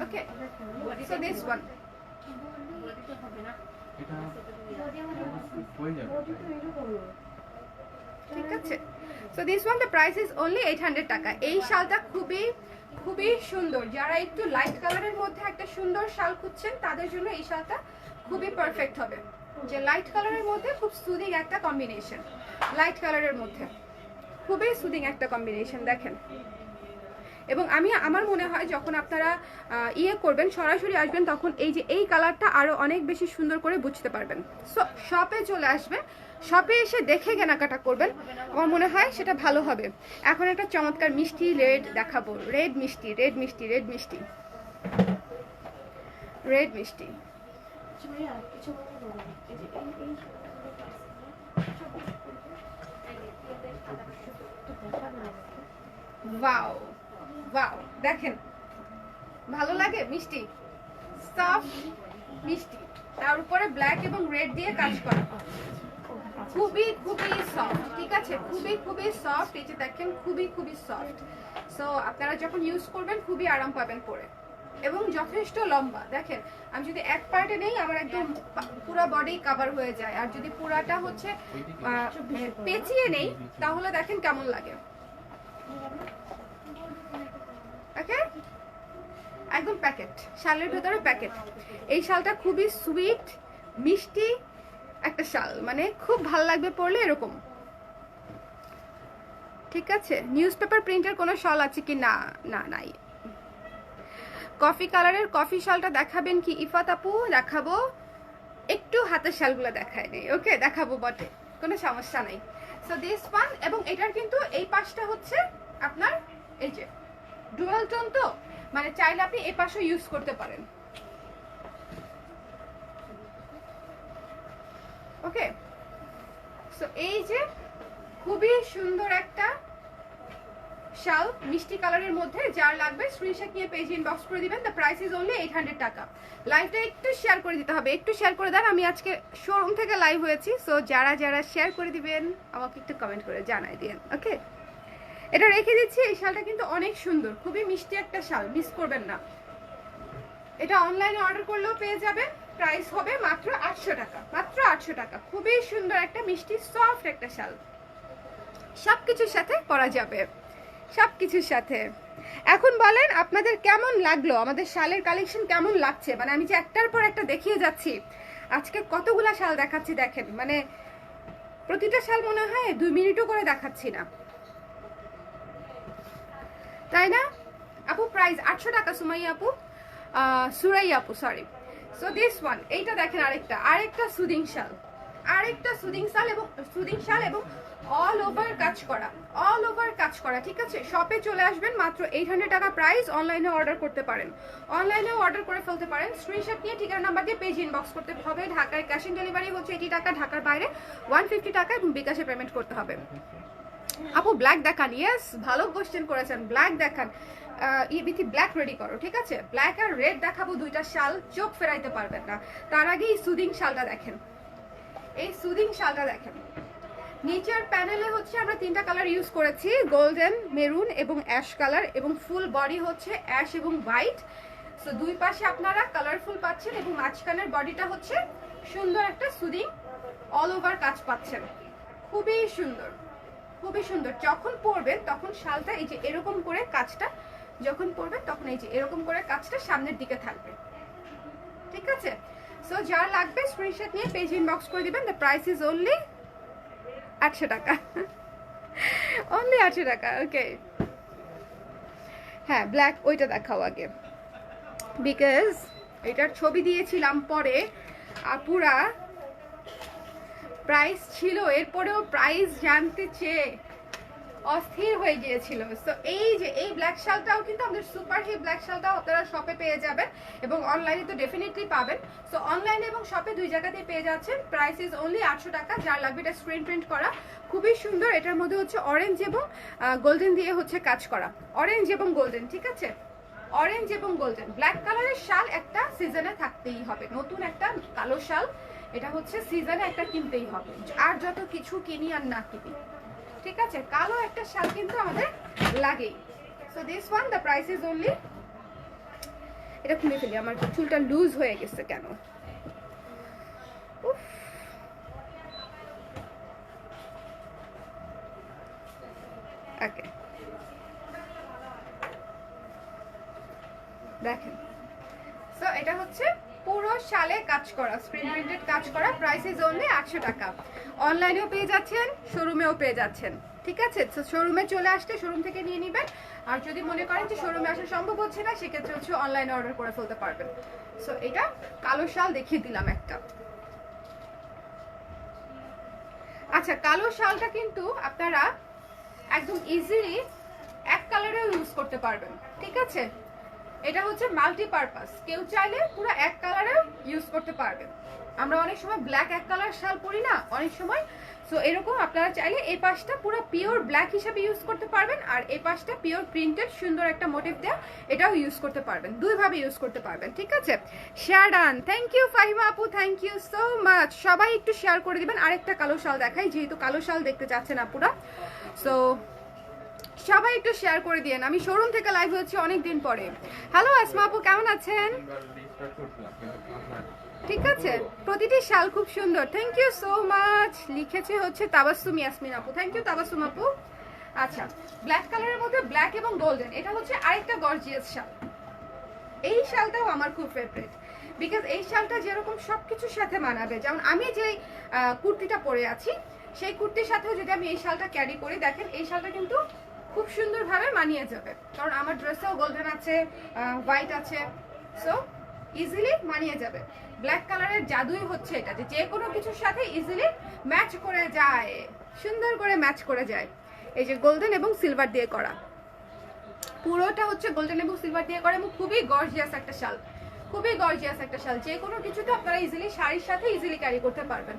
ওকে। সো দিস ওয়ান, ঠিক আছে। So this one the price is only 800 টাকা। এই শালটা খুবই খুবই সুন্দর, যারা একটু লাইট কালারের মধ্যে একটা সুন্দর শাল খুঁজছেন তাদের জন্য এই শালটা খুবই পারফেক্ট হবে, যে লাইট কালারের মধ্যে খুব সুদিং একটা কম্বিনেশন, লাইট কালারের মধ্যে খুবই সুদিং একটা কম্বিনেশন, দেখেন। এবং আমার মনে হয় যখন আপনারা করবেন, সরাসরি আসবেন, তখন এই যে এই কালারটা আরো অনেক বেশি সুন্দর করে বুঝতে পারবেন। সো শপে চলে আসবেন, শপে এসে দেখে কেনাকাটা করবেন, আমার মনে হয় সেটা ভালো হবে। এখন একটা চমৎকার মিষ্টি রেড দেখাবো, রেড মিষ্টি, রেড মিষ্টি, রেড মিষ্টি, রেড মিষ্টি। ওয়াও ওয়াও, দেখেন ভালো লাগে, মিষ্টি সফট মিষ্টি, তার উপরে ব্ল্যাক এবং রেড দিয়ে কাজ করা, খুবই খুবই সফট, ঠিক আছে, খুবই খুবই সফট। এই যে দেখেন খুবই খুবই সফট। সো আপনারা যখন ইউজ করবেন খুবই আরাম পাবেন পরে, এবং যথেষ্ট লম্বা। দেখেন আমি যদি এক পার্টে নেই আমার একদম পুরো বডি কভার হয়ে যায়, আর যদি পুরাটা হচ্ছে পেঁচিয়ে নেই তাহলে দেখেন কেমন লাগে, ওকে। একদম প্যাকেট, শালের ভেতরে প্যাকেট। এই শালটা খুবই সুইট মিষ্টি একটা শাল, মানে খুব ভালো লাগবে পরলে এরকম, ঠিক আছে। নিউজ পেপার প্রিন্টের কোনো শাল আছে কি? না না, নাই। কফি কালারের কফি শালটা দেখাবেন কি ইফাত আপু? দেখাবো, একটু হাতের শালগুলো দেখায় নেই, ওকে, দেখাবো বটে, কোনো সমস্যা নাই। সো দিস ওয়ান, এবং এটার কিন্তু এই পাশটা হচ্ছে আপনার এই যে ডুয়াল টোন, তো মানে চাইলে আপনি এই পাশও ইউজ করতে পারেন, ওকে। সো এই যে খুবই সুন্দর একটা শাল মিষ্টি কালারের মধ্যে, যার লাগবে স্ক্রিনশট নিয়ে পেজ ইনবক্স করে দিবেন। দ্য প্রাইস ইজ অনলি 800 টাকা। লাইভটা একটু শেয়ার করে দিতে হবে, একটু শেয়ার করে দেন। আমি আজকে শোরুম থেকে লাইভ হয়েছি, সো যারা যারা শেয়ার করে দিবেন আমাকে একটু কমেন্ট করে জানাই দিন। ওকে, এটা রেখে দিচ্ছি। এই শালটা কিন্তু অনেক সুন্দর, খুবই মিষ্টি একটা শাল, মিস করবেন না। এটা অনলাইনে অর্ডার করলেও পেয়ে যাবেন। প্রাইস হবে মাত্র 800 টাকা, মাত্র 800 টাকা। খুবই সুন্দর একটা মিষ্টি সফট একটা শাল, সবকিছুর সাথে পরা যাবে, সবকিছুর সাথে। এখন বলেন আপনাদের কেমন লাগলো, আমাদের শালের কালেকশন কেমন লাগছে? মানে আমি যে একটার পর একটা দেখিয়ে যাচ্ছি, আজকে কতগুলা শাল দেখাচ্ছি দেখেন, মানে প্রতিটা শাল মনে হয় 2 মিনিটও করে দেখাচ্ছি না, তাই না আপু? প্রাইস 800 টাকা সুমাইয়া আপু, সুরাইয়া আপু, সরি। সো দিস ওয়ান, এইটা দেখেন, আরেকটা সুদিং শাল, আরেকটা সুদিং শাল এবং সুদিং শাল এবং অল ওভার কাজ করা, অল ওভার কাজ করা, ঠিক আছে? শপে চলে আসবেন, মাত্র 800 টাকা প্রাইস। অনলাইনে অর্ডার করতে পারেন, অনলাইনেও অর্ডার করে ফেলতে পারেন। স্ক্রিনশট নিয়ে ঠিকানা নাম্বার দিয়ে পেজ ইনবক্স করতে হবে। ঢাকায় ক্যাশ অন ডেলিভারি হচ্ছে 80 টাকা, ঢাকার বাইরে 150 টাকা এবং বিকাশে পেমেন্ট করতে হবে। আপু ব্ল্যাক দেখান, ইয়েস ভালো কোশ্চেন করেছেন, ব্ল্যাক দেখান। ইবিথি ব্ল্যাক রেডি করো, ঠিক আছে? ব্ল্যাক আর রেড দেখাবো, দুইটা শাল, চোখ ফেরাইতে পারবেন না। তার আগে এই সুদিং শালটা দেখেন, এই সুদিং শালটা দেখেন। নিচের প্যানেলে হচ্ছে আমরা 3টা কালার ইউজ করেছি, গোল্ডেন, মেরুন এবং অ্যাশ কালার, এবং ফুল বডি হচ্ছে অ্যাশ এবং হোয়াইট। সো দুই পাশে আপনারা কালারফুল পাচ্ছেন এবং মাঝখানের বডিটা হচ্ছে সুন্দর একটা সুদিং অল ওভার কাজ পাচ্ছেন। খুবই সুন্দর, খুবই সুন্দর। যখন পরবেন তখন শালটা এই যে এরকম করে কাজটা, যখন পরবেন তখন এই যে এরকম করে কাজটা সামনের দিকে থাকবে, ঠিক আছে? সো যার লাগবে স্ক্রিনশট নিয়ে পেজ ইনবক্স করে দিবেন। দ্য প্রাইস ইজ অনলি 800 টাকা, অনলি 800 টাকা। ওকে, হ্যাঁ ব্ল্যাক ওইটা দেখাও আগে, বিকজ এটার ছবি দিয়েছিলাম পরে, আপুরা প্রাইস ছিল, এরপরেও প্রাইস জানতে চেয়ে অস্থির হয়ে গিয়েছিল। তো এই যে এই ব্ল্যাক শালটাও কিন্তু আমাদের সুপার হিট ব্ল্যাক শালটাও আপনারা শপে পেয়ে যাবেন এবং অনলাইনে তো ডেফিনেটলি পাবেন। সো অনলাইনে এবং শপে দুই জায়গাতেই পেয়ে যাচ্ছেন। প্রাইস ইজ অনলি 800 টাকা। যার লাগবে এটা স্ক্রিন প্রিন্ট করা, খুবই সুন্দর। এটার মধ্যে হচ্ছে অরেঞ্জ এবং গোল্ডেন দিয়ে হচ্ছে কাজ করা, অরেঞ্জ এবং গোল্ডেন, ঠিক আছে? অরেঞ্জ এবং গোল্ডেন। ব্ল্যাক কালারের শাল একটা সিজনে থাকতেই হবে, নতুন একটা কালো শাল, এটা হচ্ছে সিজনে একটা কিনতেই হবে, আর যত কিছু কিনি আর না কিনি, ঠিক আছে? কালো একটা শাল কিন্তু আমাদের লাগেই। So this one, the price is only, এটা খুলে ফেলি, আমার চুলটা লুজ হয়ে গেছে কেন। ওকে, দেখেন। সো এটা হচ্ছে পুরো শালে কাজ করা, স্ক্রিন প্রিন্টেড কাজ করা। প্রাইস ইজ অনলি 800 টাকা। অনলাইনেও পেয়ে যাচ্ছেন, শোরুমেও পেয়ে যাচ্ছেন, ঠিক আছে? তো শোরুমে চলে আসলে শোরুম থেকে নিয়ে নেবেন, আর যদি মনে করেন যে শোরুমে আসা সম্ভব হচ্ছে না, সেক্ষেত্রে হচ্ছে অনলাইনে অর্ডার করে ফেলতে পারবেন। সো এটা কালো শাল দেখিয়ে দিলাম একটা। আচ্ছা, কালো শালটা কিন্তু আপনারা একদম ইজিলি এক কালারেও ইউজ করতে পারবেন, ঠিক আছে? এটা হচ্ছে মাল্টিপারপাস, কেউ চাইলে পুরো এক কালারেও ইউজ করতে পারবেন। আমরা অনেক সময় ব্ল্যাক এক কালার শাল পরি না অনেক সময়, সো এরকম আপনারা চাইলে এই পাশটা পুরো পিওর ব্ল্যাক হিসাবে ইউজ করতে পারবেন, আর এই পাশটা পিওর প্রিন্টেড সুন্দর একটা মোটিভ দেওয়া, এটাও ইউজ করতে পারবেন, দুইভাবে ইউজ করতে পারবেন, ঠিক আছে? Share done, thank you Fahima আপু, থ্যাংক ইউ সো মাচ। সবাই একটু শেয়ার করে দিবেন। আরেকটা কালো শাল দেখাই, যেহেতু কালো শাল দেখতে চাচ্ছেন আপুরা, সো সবাই একটু শেয়ার করে দিয়েন। আমি শোরুম থেকে লাইভ হচ্ছি অনেকদিন পরে। হ্যালো আসমা আপু, কেমন আছেন? ঠিক আছে, প্রতিটি শাল খুব সুন্দর, থ্যাংক ইউ সো মাচ। লিখেছে হচ্ছে তাবাসসুম ইয়াসমিন আপু, থ্যাংক ইউ তাবাসসুম আপু। আচ্ছা, ব্ল্যাক কালারের মধ্যে ব্ল্যাক এবং গোল্ডেন, এটা হচ্ছে আরেকটা গর্জিয়াস শাল। এই শালটাও আমার খুব ফেভারিট, বিকজ এই শালটা যেরকম সবকিছুর সাথে মানাবে। যেমন আমি যে কুর্তিটা পরে আছি, সেই কুর্তির সাথেও যদি আমি এই শালটা ক্যারি করি, দেখেন এই শালটা কিন্তু খুব সুন্দরভাবে মানিয়ে যাবে, কারণ আমার ড্রেসেও গোল্ডেন আছে, হোয়াইট আছে, সো ইজিলি মানিয়ে যাবে। ব্ল্যাক কালারের জাদুই হচ্ছে এটা, যে কোনো কিছুর সাথে ইজিলি ম্যাচ করে যায়, সুন্দর করে ম্যাচ করে যায়। এই যে গোল্ডেন এবং সিলভার দিয়ে করা, পুরোটা হচ্ছে গোল্ডেন এবং সিলভার দিয়ে করা, এবং খুবই গর্জিয়াস একটা শাল, খুবই গর্জিয়াস একটা শাল। যে কোনো কিছুতে আপনারা ইজিলি শাড়ির সাথে ইজিলি ক্যারি করতে পারবেন।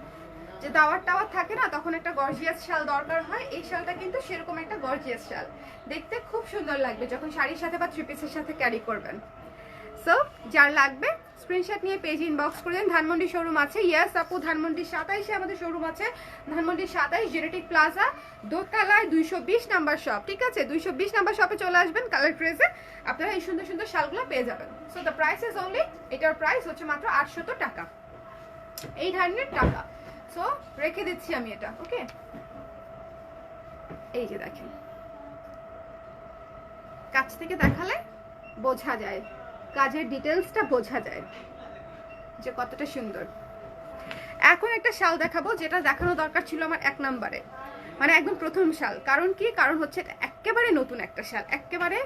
যে দাওয়ার টাওয়ার থাকে না, তখন একটা গর্জিয়াস শাল দরকার হয়, এই শালটা কিন্তু সেরকম একটা গর্জিয়াস শাল, দেখতে খুব সুন্দর লাগবে যখন শাড়ির সাথে বা থ্রি পিসের সাথে ক্যারি করবেন। সো যার লাগবে স্ক্রিনশট নিয়ে পেজ ইনবক্স করে দেন। ধানমন্ডি শোরুম আছে, ইয়েস আপু, ধানমন্ডি 27-এ আমাদের শোরুম আছে, ধানমন্ডি 27 জেনেটিক প্লাজা দোতলায় 220 নাম্বার শপ, ঠিক আছে? 220 নাম্বার শপে চলে আসবেন, কালার ড্রেসে আপনারা এই সুন্দর সুন্দর শালগুলো পেয়ে যাবেন। So the price is only, এটার প্রাইস হচ্ছে মাত্র 800 টাকা, 800 টাকা। সো রেখে দিচ্ছি আমি এটা, ওকে? এই যে দেখেন, কাছ থেকে দেখালে বোঝা যায়, কাজের ডিটেলসটা বোঝা যায় যে কতটা সুন্দর। এখন একটা শাল দেখাবো যেটা দেখানো দরকার ছিল আমার 1 নম্বরে, মানে একদম প্রথম শাল। কারণ কি? কারণ হচ্ছে এটা একেবারে নতুন একটা শাল, একেবারে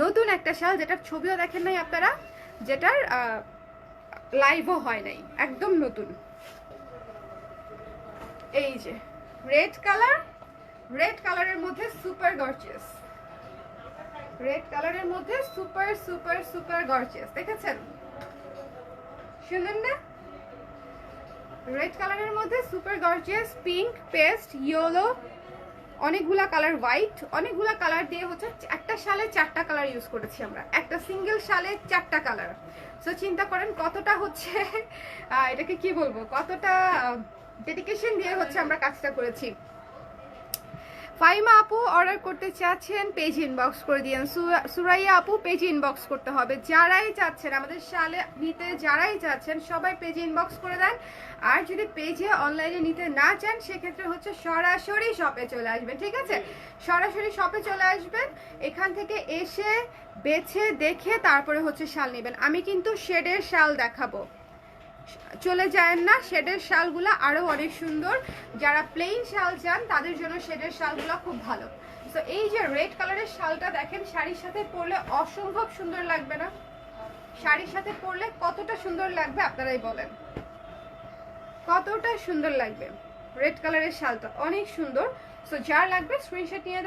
নতুন একটা শাল, যেটার ছবিও দেখেন নাই আপনারা, যেটার লাইভও হয় নাই, একদম নতুন। এই যে রেড কালার, রেড কালারের মধ্যে সুপার গর্জিয়াস, রেড কালারের মধ্যে সুপার সুপার সুপার গর্জিয়াস, দেখেছেন? সুন্দর না? রেড কালারের মধ্যে super gorgeous, pink, paste, yellow, অনেকগুলা কালার, হোয়াইট, অনেকগুলা কালার দিয়ে হচ্ছে একটা শালে 4টা কালার ইউজ করেছি আমরা, একটা সিঙ্গেল শালে 4টা কালার। সো চিন্তা করেন কতটা হচ্ছে এটাকে কি বলবো, কতটা ডেডিকেশন দিয়ে হচ্ছে আমরা কাজটা করেছি। ফাইমা আপু অর্ডার করতে চাচ্ছেন পেজ ইনবক্স করে দিয়েন। সুরাইয়া আপু পেজ ইনবক্স করতে হবে, যারাই চাচ্ছেন আমাদের শালে নিতে, যারাই চাচ্ছেন সবাই পেজ ইনবক্স করে দেন। আর যদি পেজে অনলাইনে নিতে না চান সেক্ষেত্রে হচ্ছে সরাসরি শপে চলে আসবেন, ঠিক আছে? সরাসরি শপে চলে আসবেন, এখান থেকে এসে বেছে দেখে তারপরে হচ্ছে শাল নেবেন। আমি কিন্তু শেডের শাল দেখাবো, চলে যায় না, শেডের শালগুলো আরো অনেক সুন্দর। যারা প্লেন শাল চান তাদের জন্য শেডের শালগুলো খুব ভালো। তো এই যে রেড কালারের শালটা দেখেন, শাড়ির সাথে পরলে অসম্ভব সুন্দর লাগবে না? শাড়ির সাথে পরলে কতটা সুন্দর লাগবে আপনারাই বলেন, কতটা সুন্দর লাগবে? রেড কালারের শালটা অনেক সুন্দর। সো যার লাগবে স্ক্রিনশট নিয়ে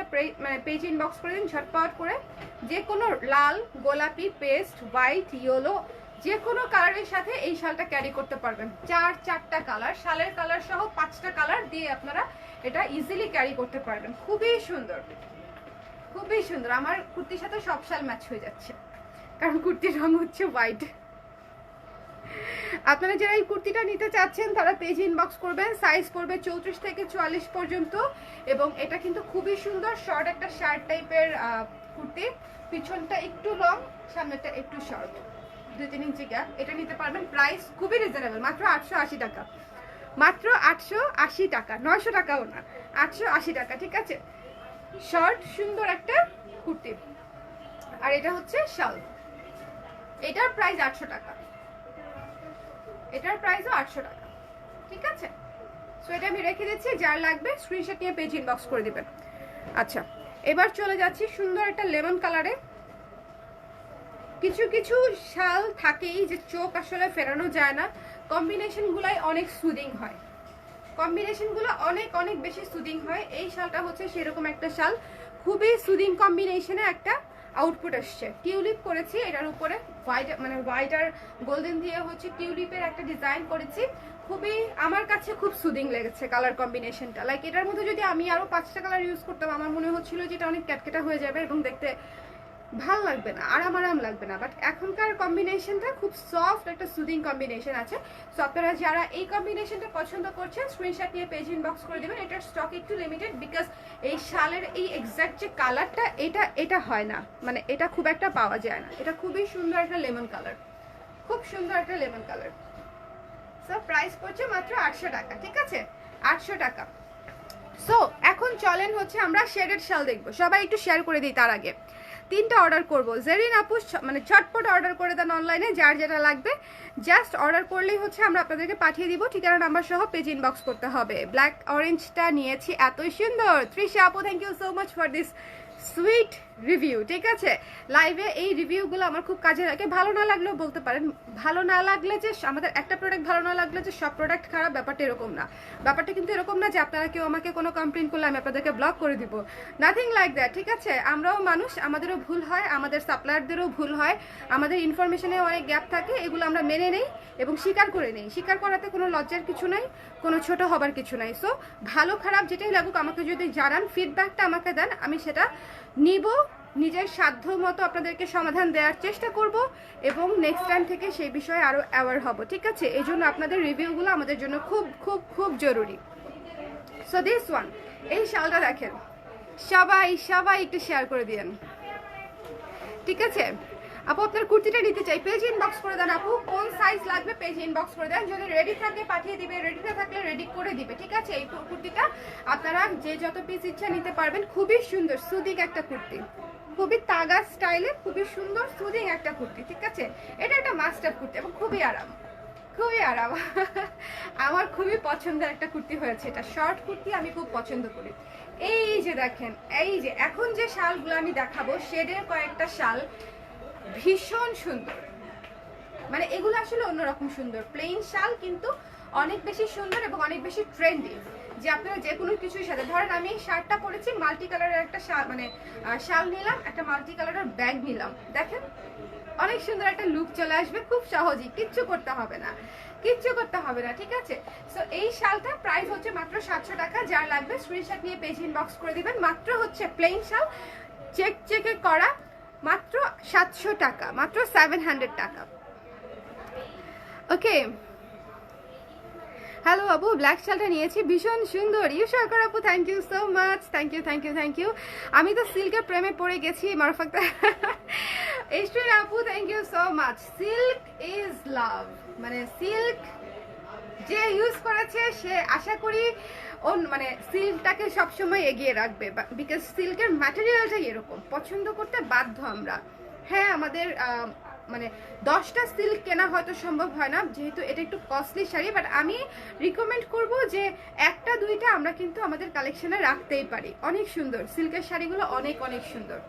মানে পেজ ইনবক্স করে দিন ঝটপট করে। যে কোনো লাল, গোলাপি, পেস্ট, হোয়াইট, ইয়েলো, যে কোনো কালারের সাথে এই শালটা ক্যারি করতে পারবেন। 4টা কালার, শালের কালার সহ 5টা কালার দিয়ে আপনারা এটা ইজিলি ক্যারি করতে পারবেন। খুবই সুন্দর, খুবই সুন্দর। আমার কুর্তির সাথে সব শাল ম্যাচ হয়ে যাচ্ছে, কারণ কুর্তির রং হচ্ছে হোয়াইট। আপনারা যারা এই কুর্তিটা নিতে চাচ্ছেন তারা পেজ ইনবক্স করবেন। সাইজ পড়বে 34 থেকে 44 পর্যন্ত, এবং এটা কিন্তু খুবই সুন্দর শর্ট একটা শার্ট টাইপের কুর্তি। পিছনটা একটু লং, সামনেটা একটু শর্ট, 2-3 ইঞ্চি গ্যাপ। এটা নিতে পারবেন, প্রাইস খুবই রিজনেবল, মাত্র 880 টাকা, মাত্র 880 টাকা, 900 টাকাও না, 880 টাকা, ঠিক আছে? শর্ট সুন্দর একটা কুর্তি, আর এটা হচ্ছে শাল। এটার প্রাইস 800 টাকা, এটার প্রাইসও 800 টাকা, ঠিক আছে? সো এটা আমি রেখে দিচ্ছি, যার লাগবে স্ক্রিনশট নিয়ে পেজ ইনবক্স করে দিবেন। আচ্ছা, এবার চলে যাচ্ছি সুন্দর একটা লেমন কালারে। কিছু কিছু শাল থাকেই যে চোখ আসলে ফেরানো যায় না, কম্বিনেশনগুলাই অনেক সুদিং হয়, কম্বিনেশনগুলো অনেক অনেক বেশি সুদিং হয়। এই শালটা হচ্ছে সেরকম একটা শাল, খুবই সুদিং কম্বিনেশনে একটা আউটপুট আসছে। টিউলিপ করেছি এটার উপরে, হোয়াইট মানে হোয়াইট আর গোল্ডেন দিয়ে হচ্ছে টিউলিপের একটা ডিজাইন করেছি। খুবই আমার কাছে খুব সুদিং লেগেছে কালার কম্বিনেশনটা। লাইক এটার মধ্যে যদি আমি আরো 5টা কালার ইউজ করতাম আমার মনে হচ্ছিল যে এটা অনেক ক্যাটকেটা হয়ে যাবে এবং দেখতে ভাল লাগবে না, আরাম লাগবে না। বাট এখনকার কম্বিনেশনটা খুব সফট একটা সুদিং কম্বিনেশন আছে। সো আপনারা যারা এই কম্বিনেশনটা পছন্দ করছেন স্ক্রিনশট নিয়ে পেজ ইনবক্স করে দেবেন। এটার স্টক একটু লিমিটেড, বিকজ এই শালের এই এক্সাক্ট যে কালারটা এটা হয় না, মানে এটা খুব একটা পাওয়া যায় না। এটা খুবই সুন্দর একটা লেমন কালার, খুব সুন্দর একটা লেমন কালার। সো প্রাইস পড়ছে মাত্র 800 টাকা, ঠিক আছে? 800 টাকা। সো এখন চলেন হচ্ছে আমরা শেডেড শাল দেখবো। সবাই একটু শেয়ার করে দিই তার আগে। 3টা অর্ডার করবো, জেরিন আপু মানে ঝটপট অর্ডার করে দেন অনলাইনে, যার যেটা লাগবে জাস্ট অর্ডার করলেই হচ্ছে আমরা আপনাদেরকে পাঠিয়ে দিব। ঠিকানা নাম্বার সহ পেজ ইনবক্স করতে হবে। ব্ল্যাক অরেঞ্জটা নিয়েছি, এতই সুন্দর। তৃষা আপু thank you so much for this sweet review, ঠিক আছে? লাইভে এই রিভিউগুলো আমার খুব কাজে লাগে। ভালো না লাগলেও বলতে পারেন, ভালো না লাগলে যে আমাদের একটা প্রোডাক্ট ভালো না লাগলে যে সব প্রোডাক্ট খারাপ, ব্যাপারটা এরকম না। ব্যাপারটা কিন্তু এরকম না যে আপনারা কেউ আমাকে কোনো কমপ্লেন করলে আমি আপনাদেরকে ব্লক করে দিব, নাথিং লাইক দ্যাট, ঠিক আছে? আমরাও মানুষ, আমাদেরও ভুল হয়, আমাদের সাপ্লায়ারদেরও ভুল হয়, আমাদের ইনফরমেশনে অনেক গ্যাপ থাকে, এগুলো আমরা মেনে নেই এবং স্বীকার করে নেই। স্বীকার করাতে কোনো লজ্জার কিছু নাই, কোনো ছোট হবার কিছু নাই। সো ভালো খারাপ যেটাই লাগুক আমাকে যদি জানান, ফিডব্যাকটা আমাকে দেন, আমি সেটা নিব, নিজের সাধ্য মতো আপনাদেরকে সমাধান দেওয়ার চেষ্টা করব এবং নেক্সট টাইম থেকে সেই বিষয়ে আরও অ্যাওয়ার হব, ঠিক আছে? এই জন্য আপনাদের রিভিউগুলো আমাদের জন্য খুব খুব খুব জরুরি। সো দিস ওয়ান, এই শালটা দেখেন, সবাই সবাই একটু শেয়ার করে দিয়েন, ঠিক আছে? আপু আপনার কুর্তিটা নিতে চাই, পেজ ইনবক্স করে দেন। আপু কোন সাইজ লাগবে পেজ ইনবক্স করে দেন, যদি রেডি থাকে পাঠিয়ে দিবে, রেডি না থাকলে রেডি করে দিবে, ঠিক আছে? এই কুর্তিটা আপনারা যে যত পিস ইচ্ছা নিতে পারবেন। খুবই সুন্দর সুদিং একটা কুর্তি, খুবই তাগা স্টাইলে, খুবই সুন্দর সুদিং একটা কুর্তি, ঠিক আছে? এটা একটা মাস্টার কুর্তি এবং খুবই আরাম, খুবই আরাম। আমার খুবই পছন্দের একটা কুর্তি হয়েছে, এটা শর্ট কুর্তি, আমি খুব পছন্দ করি। এই যে দেখেন, এই যে এখন যে শালগুলো আমি দেখাবো, শেডের কয়েকটা শাল ভীষণ সুন্দর, মানে এগুলো আসলে অন্যরকম সুন্দর। প্লেন শাল কিন্তু অনেক বেশি সুন্দর এবং অনেক বেশি ট্রেন্ডি, যে আপনারা যে কোনো কিছুর সাথে, ধরেন আমি এই শার্টটা পরেছি, মাল্টি কালারের একটা শাল, মানে শাল নিলাম, একটা মাল্টি কালারের ব্যাগ নিলাম, দেখেন অনেক সুন্দর একটা লুক চলে আসবে খুব সহজেই, কিচ্ছু করতে হবে না, কিচ্ছু করতে হবে না, ঠিক আছে? সো এই শালটা প্রাইস হচ্ছে মাত্র 700 টাকা। যার লাগবে স্ক্রিনশট নিয়ে পেজ ইনবক্স করে দিবেন। মাত্র হচ্ছে প্লেন শাল চেকে করা, মাত্র 700 টাকা, মাত্র 700 টাকা। ওকে, হ্যালো আপু, ব্ল্যাক শালটা নিয়েছি, ভীষণ সুন্দর। ইউ সরকার আপু, thank you so much, thank you thank you thank you. আমি তো সিল্কের প্রেমে পড়ে গেছি মারফাক্ত। এইস্ট্রিন আপু, thank you so much. Silk is love, মানে সিল্ক যে ইউজ করেছে সে আশা করি মানে সিল্কটাকে সবসময় এগিয়ে রাখবে, বিকজ সিল্কের ম্যাটেরিয়ালটাই এরকম, পছন্দ করতে বাধ্য আমরা। হ্যাঁ, আমাদের মানে 10টা সিল্ক কেনা হয়তো সম্ভব হয় না, যেহেতু এটা একটু কস্টলি শাড়ি, বাট আমি রিকমেন্ড করব যে 1টা 2টা আমরা কিন্তু আমাদের কালেকশনে রাখতেই পারি। অনেক সুন্দর সিল্কের শাড়িগুলো, অনেক অনেক সুন্দর,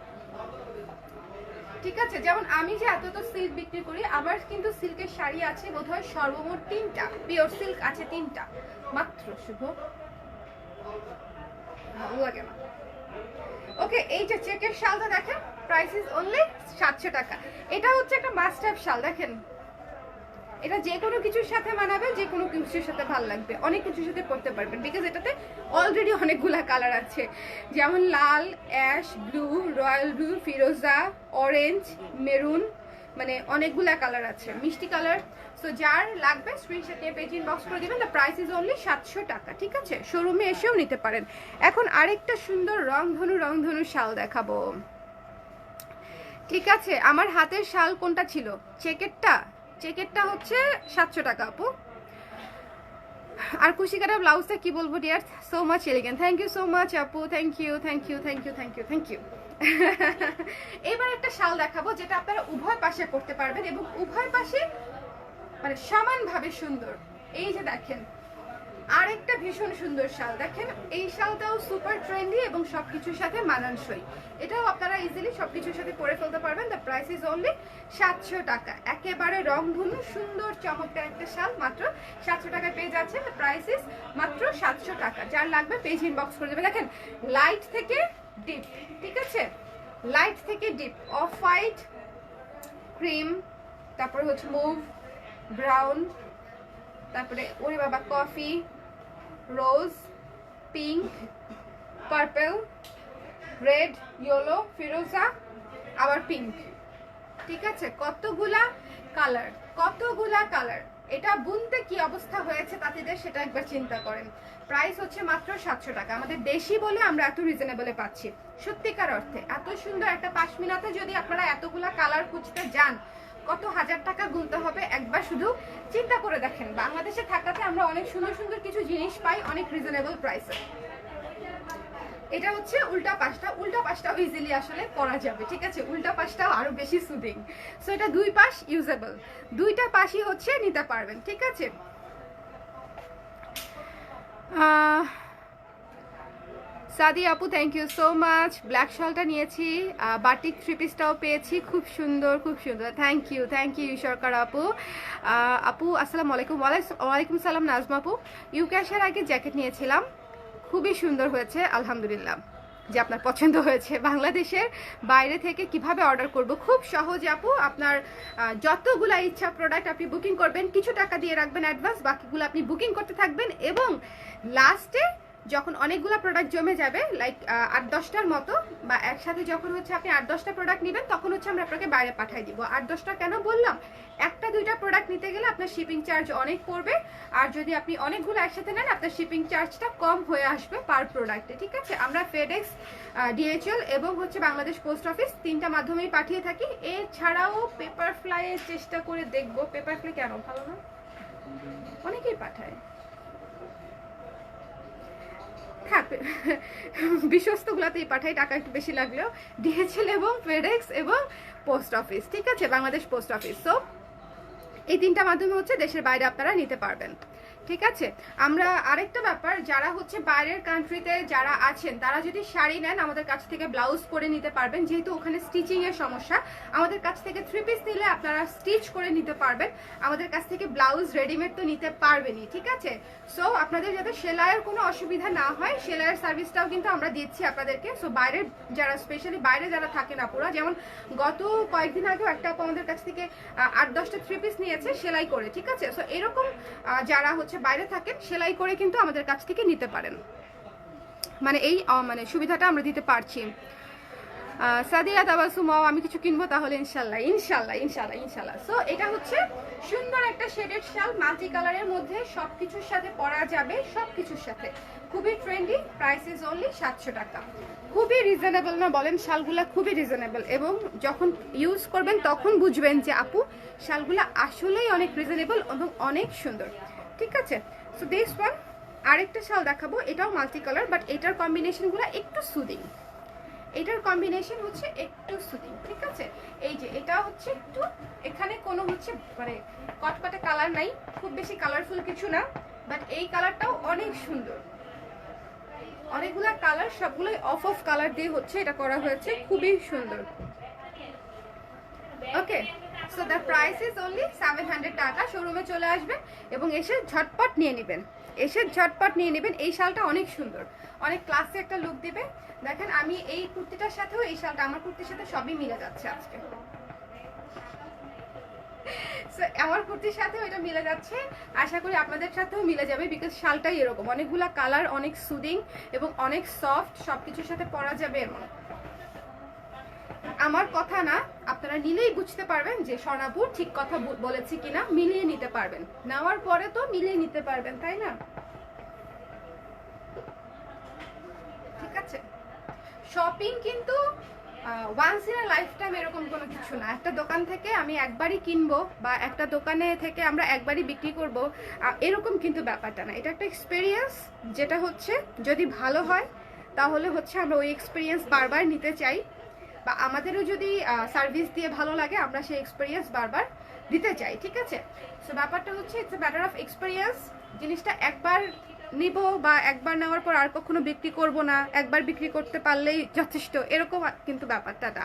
ঠিক আছে? যেমন আমি যে এত সিল্ক বিক্রি করি, আমার কিন্তু সিল্কের শাড়ি আছে বোধহয় সর্বমোট 3টা, পিওর সিল্ক আছে 3টা মাত্র। শুভ ভালো লাগে না। ওকে, এই যে চেকের শালটা দেখেন, প্রাইস ইজ অনলি 700 টাকা। এটা হচ্ছে একটা মাস্ট হ্যাভ শাল, দেখেন এটা যে কোনো কিছুর সাথে মানাবে, যে কোনো কিছুর সাথে ভালো লাগবে, অনেক কিছুর সাথে পরতে পারবেন, বিকজ এটাতে অলরেডি অনেকগুলা কালার আছে, যেমন লাল, অ্যাশ, ব্লু, রয়্যাল ব্লু, ফিরোজা, অরেঞ্জ, মেরুন, মানে অনেকগুলা কালার আছে, মিষ্টি কালার। সো যার লাগবে স্ক্রিনশট নিয়ে পেজ ইনবক্স করে দিবেন। দ্য প্রাইস ইজ অনলি 700 টাকা, ঠিক আছে? শোরুমে এসেও নিতে পারেন। এখন আরেকটা সুন্দর রংধনু শাল দেখাবো, ঠিক আছে? আমার হাতের শাল কোনটা ছিল? চেকেরটা হচ্ছে 700 টাকা আপু। আর কুশিকাটা ব্লাউজটা কি বলবো dear, so much elegant, thank you so much আপু, thank you thank you thank you thank you thank you. এবার একটা শাল দেখাবো যেটা আপনারা উভয় পাশে করতে পারবেন এবং উভয় পাশে মানে সমানভাবে সুন্দর। এই যে দেখেন আরেকটা ভীষণ সুন্দর শাল, দেখেন এই শালটাও সুপার ট্রেন্ডি এবং সবকিছুর সাথে মানানসই, এটাও আপনারা ইজিলি সবকিছুর সাথে পরে ফেলতে পারবেন। দ্য প্রাইস ইজ অনলি 700 টাকা। একেবারে রংধনু সুন্দর চমৎকার একটা শাল, মাত্র 700 টাকায় পেয়ে যাচ্ছে। দ্য প্রাইস ইজ মাত্র 700 টাকা। যার লাগবে পেজ ইনবক্স করে দেবে। দেখেন লাইট থেকে ডিপ, ঠিক আছে? লাইট থেকে ডিপ, অফ হোয়াইট, ক্রিম, তারপরে হচ্ছে মুভ, ব্রাউন, তারপরে ওরে বাবা কফি, রোজ, পিঙ্ক, পার্পল, রেড, ইয়েলো, ফিরোজা, আবার পিঙ্ক, ঠিক আছে? কতগুলা কালার, কতগুলা কালার। এটা বুনতে কি অবস্থা হয়েছে তাঁতিদের সেটা একবার চিন্তা করেন। প্রাইস হচ্ছে মাত্র 700 টাকা। আমাদের দেশি বলে আমরা এত রিজনেবলে পাচ্ছি, সত্যিকার অর্থে এত সুন্দর একটা পাশমিনাতে যদি আপনারা এতগুলা কালার খুঁজতে যান কত হাজার টাকা গুনতে হবে একবার শুধু চিন্তা করে দেখেন। বাংলাদেশে থাকাতে আমরা অনেক সুন্দর সুন্দর কিছু জিনিস পাই অনেক রিজনেবল প্রাইসে। এটা হচ্ছে উল্টা পাশটা, উল্টা পাশটাও ইজিলি আসলে পরা যাবে, ঠিক আছে? উল্টা পাশটাও আরো বেশি সুদিং। সো এটা দুই পাশ ইউজেবল, দুইটা পাশই হচ্ছে নিতে পারবেন, ঠিক আছে? সাদি আপু thank you so much. Black শালটা নিয়েছি, বাটিক থ্রি পিসটাও পেয়েছি, খুব সুন্দর খুব সুন্দর। থ্যাংক ইউ সরকার আপু। আপু আসসালামু আলাইকুম। ওয়ালাইকুম সালাম নাজমা আপু। ইউকে আসার আগে জ্যাকেট নিয়েছিলাম, খুবই সুন্দর হয়েছে আলহামদুলিল্লাহ। যে আপনার পছন্দ হয়েছে। বাংলাদেশের বাইরে থেকে কিভাবে অর্ডার করব? খুব সহজ আপু, আপনার যতগুলা ইচ্ছা প্রোডাক্ট আপনি বুকিং করবেন, কিছু টাকা দিয়ে রাখবেন অ্যাডভান্স, বাকিগুলো আপনি বুকিং করতে থাকবেন এবং লাস্টে যখন অনেকগুলো প্রোডাক্ট জমে যাবে লাইক 8-10টার মতো বা একসাথে যখন হচ্ছে আপনি 8-10টা প্রোডাক্ট নেবেন তখন হচ্ছে আমরা আপনাকে বাইরে পাঠিয়ে দিব। 8-10টা কেন বললাম, 1-2টা প্রোডাক্ট নিতে গেলে আপনার শিপিং চার্জ অনেক পড়বে, আর যদি আপনি অনেকগুলো একসাথে নেন আপনার শিপিং চার্জটা কম হয়ে আসবে পার প্রোডাক্টে। ঠিক আছে, আমরা ফেডেক্স, ডিএচএল এবং হচ্ছে বাংলাদেশ পোস্ট অফিস 3টা মাধ্যমেই পাঠিয়ে থাকি। এছাড়াও পেপার ফ্লাইয়ের চেষ্টা করে দেখবো। পেপার ফ্লাই কেন ভালো না, অনেকেই পাঠায়, থাক বিশ্বস্তগুলোতেই পাঠাই, টাকা একটু বেশি লাগলেও। ডিএচএল এবং ফেডেক্স এবং পোস্ট অফিস, ঠিক আছে, বাংলাদেশ পোস্ট অফিস। সো এই 3টা মাধ্যমে হচ্ছে দেশের বাইরে আপনারা নিতে পারবেন। ঠিক আছে, আমরা আরেকটা ব্যাপার, যারা হচ্ছে বাইরের কান্ট্রিতে যারা আছেন তারা যদি শাড়ি নেন আমাদের কাছ থেকে ব্লাউজ করে নিতে পারবেন, যেহেতু ওখানে স্টিচিং এর সমস্যা। আমাদের কাছ থেকে 3 পিস নিলে আপনারা স্টিচ করে নিতে পারবেন, আমাদের কাছ থেকে ব্লাউজ রেডিমেড তো নিতে পারবেনই। ঠিক আছে, সো আপনাদের যাতে সেলাইয়ের কোনো অসুবিধা না হয়, সেলাইয়ের সার্ভিসটাও কিন্তু আমরা দিচ্ছি আপনাদেরকে। সো বাইরের যারা, স্পেশালি বাইরে যারা থাকেন আপুরা, যেমন গত কয়েকদিন আগেও একটা আপু আমাদের কাছ থেকে 8-10টা 3 পিস নিয়েছে সেলাই করে। ঠিক আছে, সো এরকম যারা হচ্ছে বাইরে থাকেন সেলাই করে কিন্তু আমাদের কাছ থেকে নিতে পারেন, মানে এই মানে সুবিধাটা আমরা দিতে পারছি। সাদিয়া তাবাসুম, আমি কিছু কিনবো তাহলে ইনশাল্লাহ ইনশাল্লাহ ইনশাল্লাহ ইনশাল্লাহ। সো এটা হচ্ছে সুন্দর একটা শেডেড শাল, মাল্টি কালারের মধ্যে সবকিছুর সাথে পরা যাবে, সবকিছুর সাথে খুবই ট্রেন্ডি। প্রাইস ইজ অনলি 700 টাকা। খুবই রিজনেবল না বলেন? শালগুলা খুবই রিজনেবল, এবং যখন ইউজ করবেন তখন বুঝবেন যে আপু শালগুলা আসলেই অনেক রিজনেবল এবং অনেক সুন্দর। ঠিক আছে, সো দিস ওয়ান আরেকটা শাল দেখাবো, এটাও মাল্টি কালার, বাট এটার কম্বিনেশনগুলো একটু সুদিং। এটার কম্বিনেশন হচ্ছে একটু সুদিং। ঠিক আছে, এই যে এটা হচ্ছে একটু, এখানে কোনো হচ্ছে মানে কটকটে কালার নাই, খুব বেশি কালারফুল কিছু না, বাট এই কালারটাও অনেক সুন্দর। অনেকগুলা কালার, সবগুলোই অফ কালার দিয়ে হচ্ছে এটা করা হয়েছে, খুবই সুন্দর। Okay, so the price is only 700 টাকা। শোরুমে চলে আসবেন এবং এসে ঝটপট নিয়ে নেবেন, এই শালটা অনেক সুন্দর, অনেক ক্লাসি একটা লুক দিবে। দেখেন আমি এই কুর্তিটার সাথেও এই শালটা আমার কুর্তির সাথে সবই মিলে যাচ্ছে আজকে। সো আমার কুর্তির সাথেও এটা মিলে যাচ্ছে, আশা করি আপনাদের সাথেও মিলে যাবে, বিকজ শালটাই এরকম, অনেকগুলা কালার, অনেক সুদিং এবং অনেক সফট, সবকিছুর সাথে পরা যাবে। এমন আমার কথা না, আপনারা নিলেই বুঝতে পারবেন যে স্বর্ণাপুর ঠিক কথা বলেছি কিনা, মিলিয়ে নিতে পারবেন, নেওয়ার পরে তো মিলিয়ে নিতে পারবেন, তাই না? ঠিক আছে, শপিং কিন্তু once in a lifetime এরকম কোনো কিছু না। একটা দোকান থেকে আমি একবারই কিনবো বা একটা দোকানে থেকে আমরা একবারই বিক্রি করব, এরকম কিন্তু ব্যাপারটা না। এটা একটা এক্সপিরিয়েন্স, যেটা হচ্ছে যদি ভালো হয় তাহলে হচ্ছে আমরা ওই এক্সপিরিয়েন্স বারবার নিতে চাই, বা আমাদেরও যদি সার্ভিস দিয়ে ভালো লাগে আমরা সেই এক্সপিরিয়েন্স বারবার দিতে চাই। ঠিক আছে, সো ব্যাপারটা হচ্ছে it's a matter of experience. জিনিসটা একবার নিব বা একবার নেওয়ার পর আর কখনো বিক্রি করব না, একবার বিক্রি করতে পারলেই যথেষ্ট, এরকম কিন্তু ব্যাপারটা না।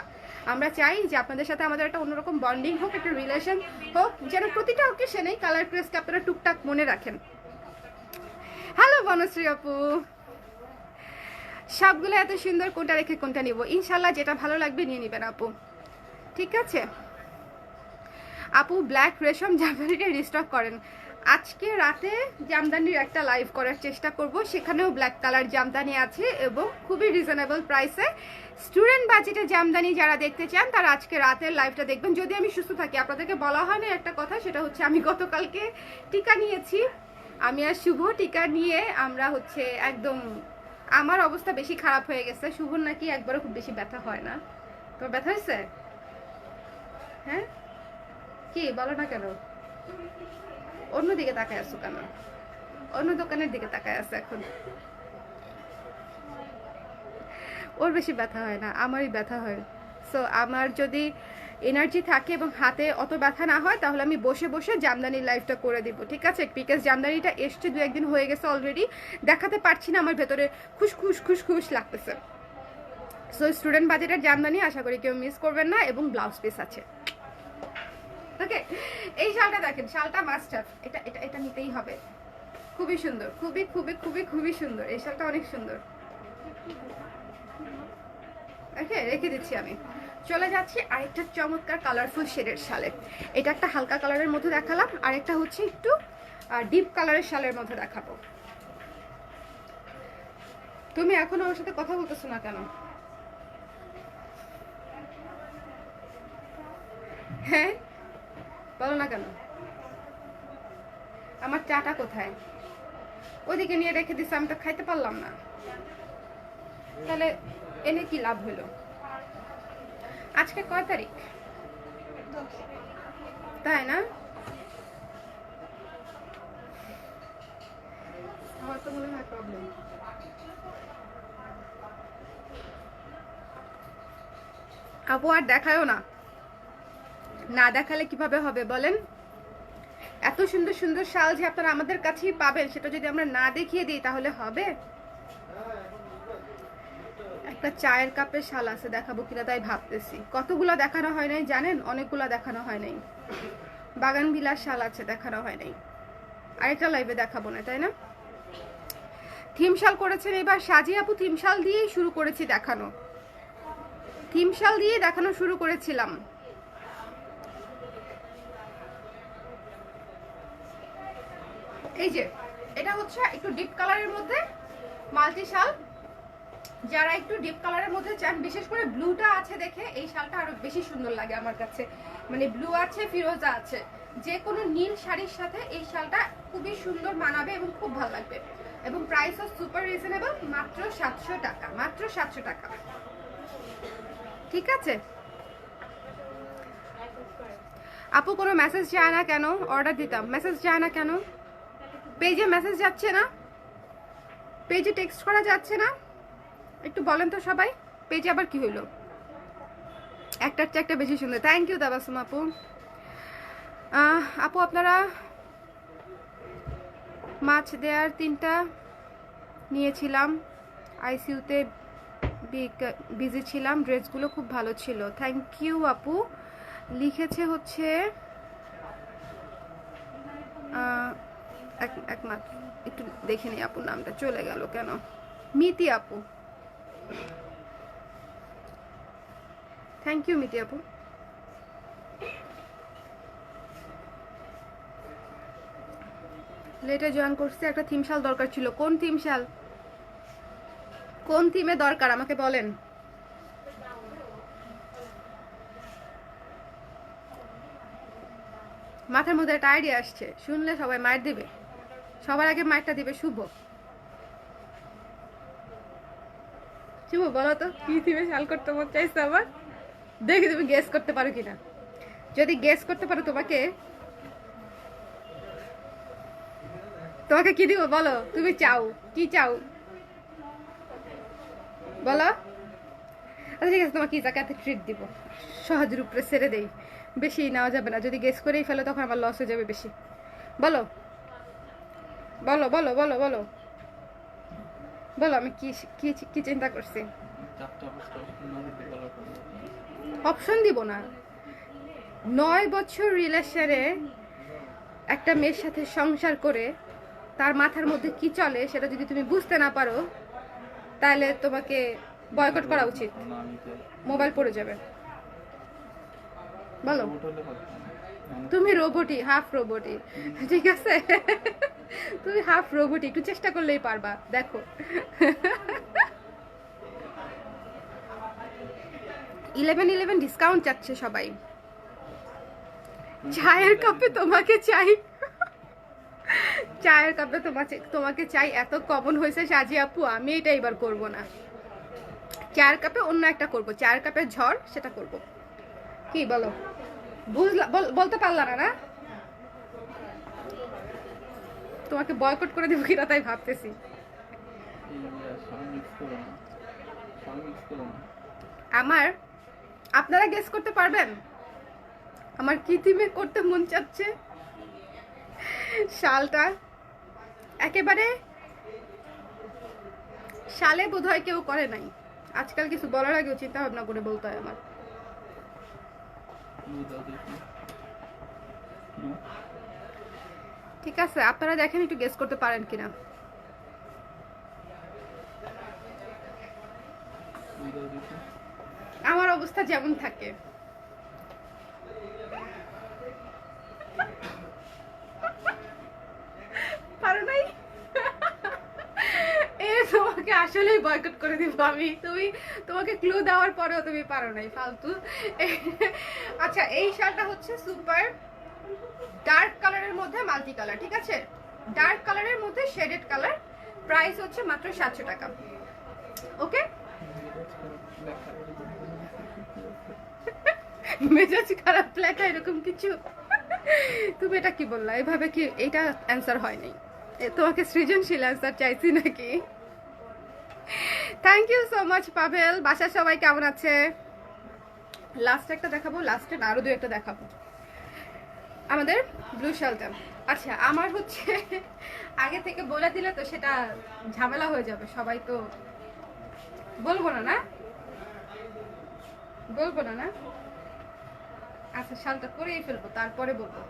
আমরা চাই যে আপনাদের সাথে আমাদের একটা অন্যরকম বন্ডিং হোক, একটা রিলেশন হোক, যেন প্রতিটা অকেশনেই কালার প্রেসকে আপনারা টুকটাক মনে রাখেন। হ্যালো বনশ্রী আপু, সবগুলো এত সুন্দর, কোনটা রেখে কোনটা নিব? ইনশাল্লাহ যেটা ভালো লাগবে নিয়ে নেবেন আপু। ঠিক আছে আপু, ব্ল্যাক রেশম জামদানিটা রিস্টক করেন। আজকে রাতে জামদানির একটা লাইভ করার চেষ্টা করব, সেখানেও ব্ল্যাক কালার জামদানি আছে এবং খুবই রিজনেবল প্রাইসে। স্টুডেন্ট বাজেটে জামদানি যারা দেখতে চান তারা আজকে রাতের লাইভটা দেখবেন, যদি আমি সুস্থ থাকি। আপনাদেরকে বলা হয় না একটা কথা, সেটা হচ্ছে আমি গতকালকে টিকা নিয়েছি, আমি আর শুভ টিকা নিয়ে আমরা হচ্ছে একদম, আমার অবস্থা বেশি খারাপ হয়ে গেছে। শুভর নাকি একবারও খুব বেশি ব্যথা হয় না, তোমার ব্যথা হয়েছে? হ্যাঁ, কি বলো না কেন? অন্যদিকে তাকায় আছো কেন? অন্য দোকানের দিকে তাকায় আছে এখন। ওর বেশি ব্যথা হয় না, আমারই ব্যথা হয়। সো আমার যদি এনার্জি থাকে এবং হাতে অত ব্যথা না হয়, তাহলে আমি বসে বসে জামদানির লাইভটা করে দিব, ঠিক আছে? বিকজ জামদানিটা এসছে 2-1 দিন হয়ে গেছে অলরেডি, দেখাতে পারছি না, আমার ভেতরে খুশ লাগতেছে। সো স্টুডেন্ট বাজেটের জামদানি, আশা করি কেউ মিস করবেন না, এবং ব্লাউজ পিস আছে। ওকে, এই শালটা দেখেন, শালটা মাস্ট হ্যাভ, এটা এটা এটা নিতেই হবে। খুবই সুন্দর, খুবই সুন্দর, এই শালটা অনেক সুন্দর। ওকে, রেখে দিচ্ছি আমি। চলে যাচ্ছি আরেকটা চমৎকার কালারফুল শেডের শালে। এটা একটা হালকা কালারের মধ্যে দেখালাম, আরেকটা হচ্ছে একটু ডিপ কালারের শালের মধ্যে দেখাবো। তুমি এখনো আমার সাথে কথা বলতেছো না কেন? হ্যাঁ, বলো না কেন? আমার চাটা কোথায়? ওইদিকে নিয়ে রেখে দিচ্ছে, আমি তো খাইতে পারলাম না, তাহলে এনে কি লাভ হলো? আজকে কয় তারিখ? তাই না? আমার তো মনে হয় প্রবলেম। আপু আর দেখায়ও না, না দেখালে কিভাবে হবে বলেন? এত সুন্দর সুন্দর শাল যে আপনারা আমাদের কাছেই পাবেন, সেটা যদি আমরা না দেখিয়ে দিই তাহলে হবে? একটা চায়ের কাপের শাল আছে, দেখাবো কিনা তাই ভাবতেছি। কতগুলো দেখানো হয় নাই জানেন? অনেকগুলো দেখানো হয় নাই। বাগান বিলাস শাল আছে, দেখানো হয় নাই। আরেকটা লাইভে দেখাবো না, তাই না? থিম শাল করেছেন এবার সাজি আপু, থিম শাল দিয়েই শুরু করেছি দেখানো, থিম শাল দিয়ে দেখানো শুরু করেছিলাম। এই যে এটা হচ্ছে একটু ডিপ কালারের মধ্যে মাল্টি শাল, যারা একটু ডিপ কালারের মধ্যে চান, বিশেষ করে ব্লুটা আছে দেখে এই শালটা আরো বেশি সুন্দর লাগে আমার কাছে। মানে ব্লু আছে, ফিরোজা আছে, যে কোনো নীল শাড়ির সাথে এই শালটা খুবই সুন্দর মানাবে এবং খুব ভালো লাগবে। এবং প্রাইসও সুপার রিজনেবল, মাত্র 700 টাকা, মাত্র 700 টাকা, ঠিক আছে? আপু কোনো মেসেজ যায় না কেন? অর্ডার দিতাম, মেসেজ যায় না কেন? পেজে মেসেজ যাচ্ছে না, পেজে টেক্সট করা যাচ্ছে না, একটু বলেন তো সবাই, পেজে আবার কি হইলো? একটার চেয়ে একটা বেশি সুন্দর। থ্যাংক ইউ তাবাসসুম আপু। আপু আপনারা মাছ দেওয়ার 3টা নিয়েছিলাম, আইসিইউতে বিজি ছিলাম, ড্রেসগুলো খুব ভালো ছিল। থ্যাংক ইউ আপু। লিখেছে হচ্ছে একমাত্র, একটু দেখে নিই আপুর নামটা, চলে গেল কেন? মিতি আপু, থ্যাংক ইউ মিতি আপু। লেটে জয়েন করছে, একটা থিম শাল দরকার ছিল। কোন থিম শাল, কোন থিমে দরকার আমাকে বলেন? মাথার মধ্যে একটা আইডিয়া আসছে, শুনলে সবাই মাইর দিবে, সবার আগে মাইরটা দিবে শুভ। শুভ বলো তো কি থিমে শাল করতে মন চাইছে আমার, দেখি তুমি গেস করতে পারো কিনা। যদি গেস করতে পারো তোমাকে তোমাকে কি দিব বলো? তুমি চাও কি চাও বলো? আচ্ছা ঠিক আছে, তোমাকে ইজাকাতে ট্রিট দিব, সহজের উপরে ছেড়ে দেই, বেশি নেওয়া যাবে না। যদি গেস করেই ফেলো তখন আমার লস হয়ে যাবে বেশি। বলো বলো বলো বলো বলো বলো, আমি কি কি কি চিন্তা করছি? অপশন দিব না। 9 বছর রিলেশনে একটা মেয়ের সাথে সংসার করে তার মাথার মধ্যে কি চলে সেটা যদি তুমি বুঝতে না পারো, তাহলে তোমাকে বয়কট করা উচিত, মোবাইল পড়ে যাবে। বলো, তুমি রোবটই, হাফ রোবটই, ঠিক আছে? তুমি হাফ রোবটই, একটু চেষ্টা করলেই পারবা, দেখো। 11/11 ডিসকাউন্ট চাচ্ছে সবাই। চায়ের কাপে তোমাকে চাই, চায়ের কাপে তোমাকে চাই, এত কমন হয়েছে সাজি আপু, আমি এটা এবার করব না। চায়ের কাপে অন্য একটা করব, চায়ের কাপে ঝড়, সেটা করব। কি বলো? বুঝলা? বলতে পারলা না না? তোমাকে বয়কট করে দেবো কিনা তাই ভাবতেছি। আমার, আপনারা গেস করতে পারবেন আমার কি থিমে করতে মন চাচ্ছে শালটা, একেবারে শালে বোধহয় কেউ করে নাই। আজকাল কিছু বলার আগেও চিন্তা ভাবনা করে বলতে হয় আমার। ঠিক আছে, আপনারা দেখেন একটু গেস করতে পারেন কিনা। আমার অবস্থা যেমন থাকে, পারো নাই এ তোমাকে আসলেই বয়কট করে দিব আমি। তোমাকে ক্লু দেওয়ার পরেও তুমি পারো নাই, ফালতু। আচ্ছা, এই শালটা হচ্ছে সুপার ডার্ক কালারের মধ্যে মাল্টি কালার, ঠিক আছে? ডার্ক কালারের মধ্যে শেডেড কালার, প্রাইস হচ্ছে মাত্র 700 টাকা। ওকে, মেজাজ খারাপ লেখা এরকম কিছু? তুমি এটা কি বললা? এভাবে কি এটা অ্যান্সার হয় নাই? তোমাকে সৃজনশীল অ্যান্সার চাইছি নাকি? Thank you so much Pavel. বাসার সবাই কেমন আছে? লাস্ট একটা দেখাবো, লাস্টে আরো দু একটা দেখাবো। আমাদের ব্লু শালটা, আচ্ছা আমার হচ্ছে আগে থেকে বলে দিলে তো সেটা ঝামেলা হয়ে যাবে, সবাই তো বলবো না, না বলবো না, না আচ্ছা শালটা করেই ফেলবো, তারপরে বলবো।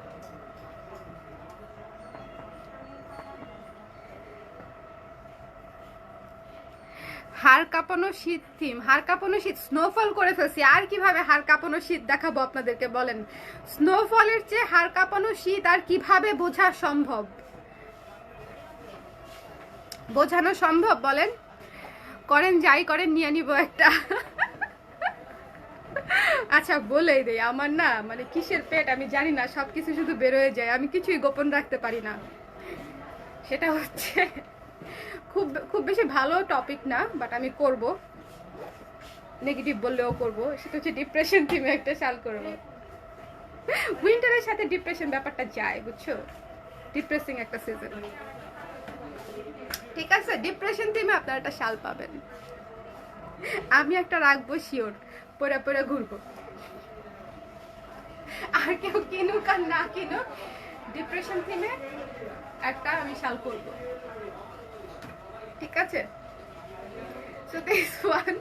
হাড় কাঁপানো শীত থিম, হাড় কাঁপানো শীত, স্নোফল করে ফেলছি, আর কিভাবে হাড় কাঁপানো শীত দেখাবো আপনাদেরকে বলেন? স্নোফলের চেয়ে হাড় কাঁপানো শীত আর কিভাবে বোঝা সম্ভব? বোঝানো সম্ভব বলেন? করেন, যাই করেন, নিয়ে নিব একটা। আচ্ছা বলেই দেই, আমার না মানে কিসের পেট আমি জানি না, সবকিছু শুধু বেরোয় যায়, আমি কিছুই গোপন রাখতে পারি না। সেটা হচ্ছে খুব খুব বেশি ভালো টপিক না, বাট আমি করব, নেগেটিভ বললেও করব। সেটা হচ্ছে ডিপ্রেশন থিমে একটা শাল করব। উইন্টারের সাথে ডিপ্রেশন ব্যাপারটা যায়, বুঝছো? ডিপ্রেসিং একটা সিজন, ঠিক আছে? ডিপ্রেশন থিমে আপনারা একটা শাল পাবেন। আমি একটা রাখবো শিওর, পরে পরে ঘুরবো। আর কেউ কিনুক আর না কিনুক, ডিপ্রেশন থিমে একটা আমি শাল করবো, ঠিক আছে? সো দিস ওয়ান,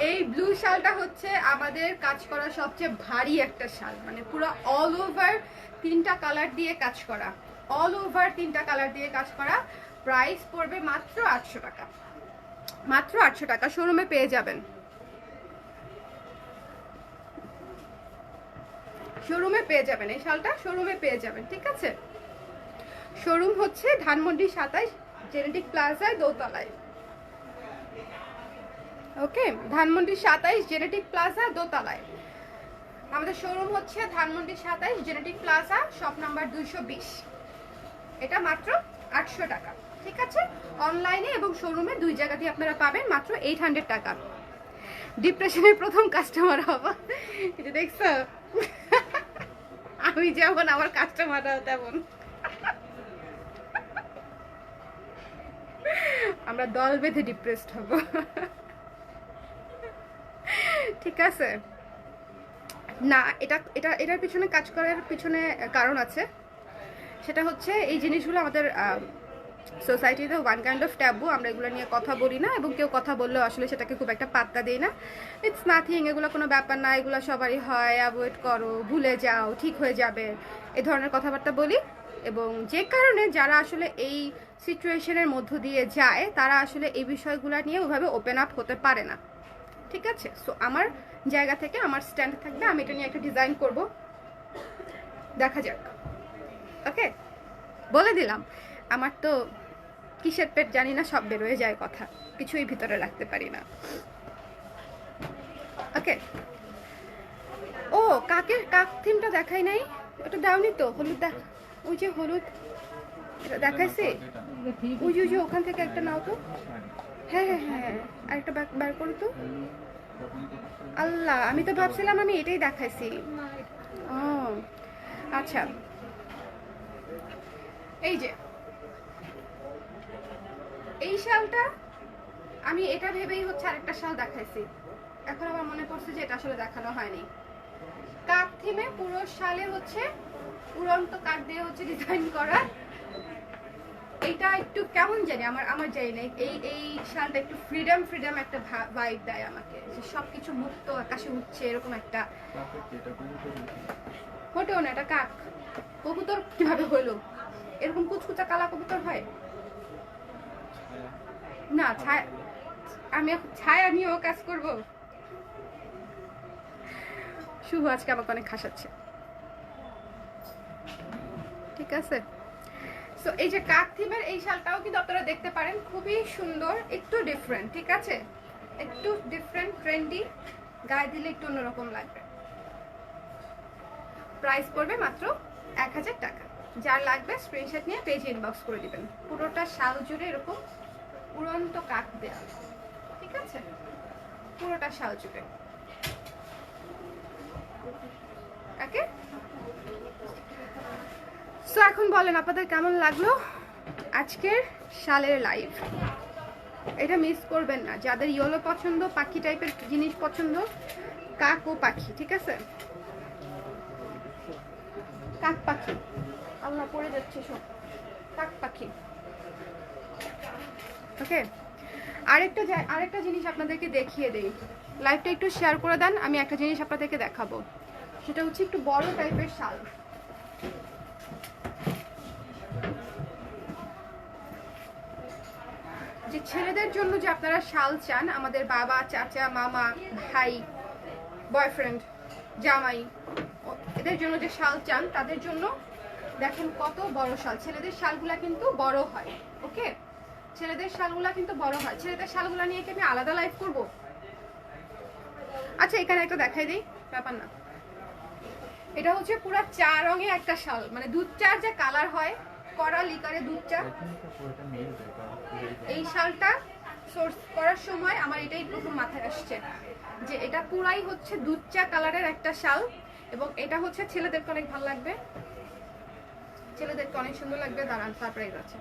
এই ব্লু শালটা হচ্ছে আমাদের কাজ করা সবচেয়ে ভারী একটা শাল, মানে পুরো অল ওভার 3টা কালার দিয়ে কাজ করা, অল ওভার 3টা কালার দিয়ে কাজ করা। প্রাইস পড়বে মাত্র 800 টাকা, মাত্র 800 টাকা। শোরুমে পেয়ে যাবেন, শোরুমে পেয়ে যাবেন, এই শালটা শোরুমে পেয়ে যাবেন, ঠিক আছে? শোরুম হচ্ছে ধানমন্ডি 27 জেনেটিক প্লাজায় দোতলায়। ওকে, ধানমন্ডি 27 জেনেটিক প্লাজা দোতলায় আমাদের শোরুম হচ্ছে। Dhanmondi 27 genetic plaza, shop number 220। এটা মাত্র 800 টাকা, ঠিক আছে? অনলাইনে এবং শোরুমে দুই জায়গাতেই আপনারা পাবেন মাত্র 800 টাকা। ডিপ্রেশনের প্রথম কাস্টমার হব, এটা দেখছো? আমি যেমন আমার কাস্টমাররাও তেমন। আমরা দল বেঁধে ডিপ্রেসড হব, ঠিক আছে? না, এটা এটা এটার পিছনে কাজ করার পিছনে কারণ আছে। সেটা হচ্ছে এই জিনিসগুলো আমাদের সোসাইটিতে ওয়ান কাইন্ড অফ ট্যাবু, আমরা এগুলো নিয়ে কথা বলি না, এবং কেউ কথা বললেও আসলে সেটাকে খুব একটা পাত্তা দেই না। ইটস নাথিং, এগুলো কোনো ব্যাপার না, এগুলো সবারই হয়, অ্যাভয়েড করো, ভুলে যাও, ঠিক হয়ে যাবে, এই ধরনের কথাবার্তা বলি। এবং যে কারণে যারা আসলে এই সিচুয়েশনের মধ্য দিয়ে যায়, তারা আসলে এই বিষয়গুলো নিয়ে ওইভাবে ওপেন আপ হতে পারে না, ঠিক আছে? সো আমার জায়গা থেকে আমার স্ট্যান্ড থাকবে, আমি এটা নিয়ে একটা ডিজাইন করব, দেখা যাক। ওকে, বলে দিলাম, আমার তো কিসের পেট জানি না, সব বেরোয় যায় কথা, কিছুই ভিতরে রাখতে পারি না। ওকে, ও কাকের কাক থিমটা দেখাই নাই, ওটা দাওনি তো? হলুদ দেখ, ওই যে হলুদ, এটা দেখাইছে, ওই যে ওখান থেকে একটা নাও তো। হ্যাঁ হ্যাঁ হ্যাঁ, আরেকটা বার করো তো। আল্লাহ, আমি তো ভাবছিলাম আমি এটাই দেখাইছি। ও আচ্ছা, এই যে এই শালটা, আমি এটা ভেবেই হচ্ছে আরেকটা শাল দেখাইছি, এখন আমার মনে পড়ছে যে এটা আসলে দেখানো হয়নি। কাক থিমে পুরো শালে হচ্ছে উড়ন্ত কাক দিয়ে হচ্ছে ডিজাইন করা। এটা একটু কেমন জানি আমার জানি না, এই শালটা একটু ফ্রিডম একটা ভাইব দেয় আমাকে, যে সবকিছু মুক্ত আকাশে উঠছে এরকম একটা। মোটেও না, এটা কাক। কবুতর কিভাবে হলো? এরকম কুচকুচা কালা কবুতর হয় না? ছায়া, আমি এখন ছায়া নিয়েও কাজ করব। শুভ আজকে আমাকে অনেক খাসাচ্ছে, ঠিক আছে। সো এই যে কাক থিমের এই শালটাও কিন্তু আপনারা দেখতে পারেন, খুবই সুন্দর, একটু ডিফারেন্ট, ঠিক আছে, একটু ডিফারেন্ট ট্রেন্ডি, গায়ে দিলে একটু অন্যরকম লাগবে। প্রাইস পড়বে মাত্র 1000 টাকা। যার লাগবে স্ক্রিনশট নিয়ে পেজে ইনবক্স করে দিবেন। পুরোটা শাল জুড়ে এরকম উড়ন্ত কাক দেওয়া, ঠিক আছে, পুরোটা শাল জুড়ে। ওকে, সো এখন বলেন আপনাদের কেমন লাগলো আজকের শালের লাইভ। এটা মিস করবেন না, যাদের ইয়েলো পছন্দ, পাখি টাইপের জিনিস পছন্দ, কাক ও পাখি, ঠিক আছে, কাক পাখি, আল্লাহ পড়ে যাচ্ছে সব, কাক পাখি। ওকে, আরেকটা জিনিস আপনাদেরকে দেখিয়ে দেই, লাইভটা একটু শেয়ার করে দেন, আমি একটা জিনিস আপনাদেরকে দেখাবো, সেটা হচ্ছে একটু বড় টাইপের শাল। যে ছেলেদের জন্য যে আপনারা শাল চান, আমাদের বাবা, চাচা, মামা, ভাই, বয়ফ্রেন্ড, জামাই, এদের জন্য যে শাল চান, তাদের জন্য দেখেন কত বড় শাল। ছেলেদের শালগুলা কিন্তু বড় হয়, ওকে, ছেলেদের শালগুলা কিন্তু বড় হয়। ছেলেদের শালগুলা নিয়ে কি আমি আলাদা লাইভ করব? আচ্ছা, এখানে একটা দেখাই দিই, ব্যাপার না। এটা হচ্ছে পুরো 4 রঙে একটা শাল, মানে দুধ চার যে কালার হয়, করা লিকারে দুধ চা। এই শালটা সোর্স করার সময় আমার এটাই প্রথম মাথায় আসছে, যে এটা পুরাই হচ্ছে দুধ চা কালারের একটা শাল, এবং এটা হচ্ছে ছেলেদেরকে অনেক ভালো লাগবে, ছেলেদেরকে অনেক সুন্দর লাগবে। দাঁড়ান, সারপ্রাইজ আছে।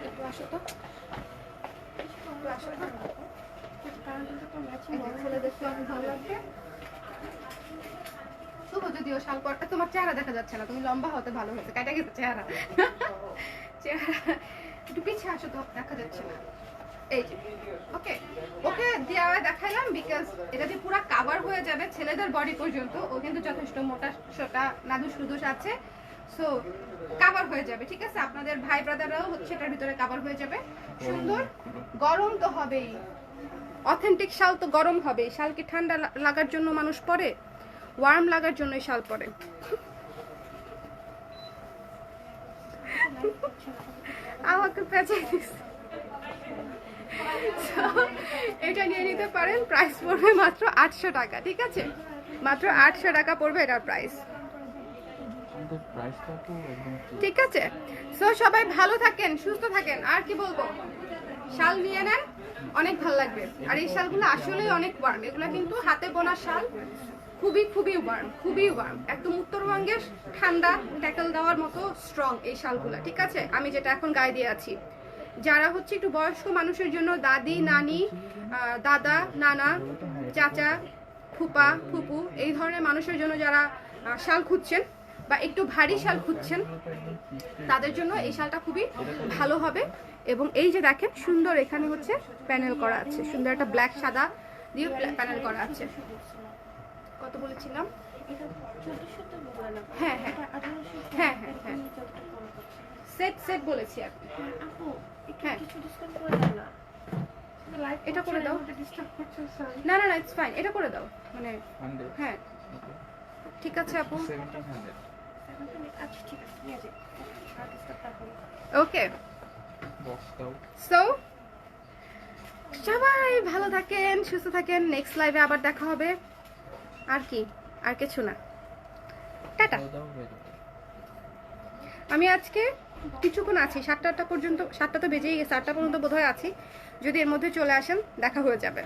একটু আসো তো, একটু আসো তো, ছেলেদেরকে অনেক ভালো লাগবে। শুভ, যদিও শাল পরটা তোমার চেহারা দেখা যাচ্ছে না, তুমি লম্বা হতে ভালো হয়েছে, কেটে গেছে চেহারা। চেহারা একটু পিছিয়ে আসো তো, দেখা যাচ্ছে না। এই যে ওকে, ওকে দেওয়া দেখাইলাম, বিকজ এটা দিয়ে পুরো কাভার হয়ে যাবে ছেলেদের বডি পর্যন্ত। ও কিন্তু যথেষ্ট মোটা সোটা নাদুস নুদুস আছে, সো কাভার হয়ে যাবে, ঠিক আছে। আপনাদের ভাই ব্রাদাররাও হচ্ছে এটার ভিতরে কাভার হয়ে যাবে, সুন্দর। গরম তো হবেই, অথেন্টিক শাল তো গরম হবে। শাল কি ঠান্ডা লাগার জন্য মানুষ পরে? ওয়ার্ম লাগার জন্য শাল পরে। আমাকে পেঁচাই দিচ্ছে। এটা নিয়ে নিতে পারেন, প্রাইস পড়বে মাত্র 800 টাকা, ঠিক আছে, মাত্র 800 টাকা পড়বে এটার প্রাইস, ঠিক আছে। সো সবাই ভালো থাকেন, সুস্থ থাকেন, আর কি বলবো, শাল নিয়ে নেন, অনেক ভালো লাগবে। আর এই শালগুলো আসলেই অনেক ওয়ার্ম, এগুলো কিন্তু হাতে বোনা শাল, খুবই খুবই ওয়ার্ম, খুবই ওয়ার্ম, একদম উত্তরবঙ্গের ঠান্ডা ট্যাকল দেওয়ার মতো স্ট্রং এই শালগুলা, ঠিক আছে। আমি যেটা এখন গায়ে দিয়ে আছি, যারা হচ্ছে একটু বয়স্ক মানুষের জন্য, দাদি, নানি, দাদা, নানা, চাচা, ফুপা, ফুপু, এই ধরনের মানুষের জন্য যারা শাল খুঁজছেন বা একটু ভারী শাল খুঁজছেন, তাদের জন্য এই শালটা খুবই ভালো হবে। এবং এই যে দেখেন সুন্দর, এখানে হচ্ছে প্যানেল করা আছে, সুন্দর একটা ব্ল্যাক সাদা দিয়ে প্যানেল করা আছে। কত বলেছিলাম? হ্যাঁ হ্যাঁ হ্যাঁ হ্যাঁ হ্যাঁ, সেট সেট বলেছি আপনি। হ্যাঁ, এটা করে দাও। না না না, ইটস ফাইন, এটা করে দাও, মানে হ্যাঁ ঠিক আছে আপু, ওকে। সো সবাই ভালো থাকেন, সুস্থ থাকেন, নেক্সট লাইভে আবার দেখা হবে। আর কি, আর কিছু না, টাটা। আমি আজকে কিছুক্ষণ আছি, 7টা পর্যন্ত, 7টা তো বেজেই গেছে, 8টা পর্যন্ত বোধহয় আছি। যদি এর মধ্যে চলে আসেন, দেখা হয়ে যাবে।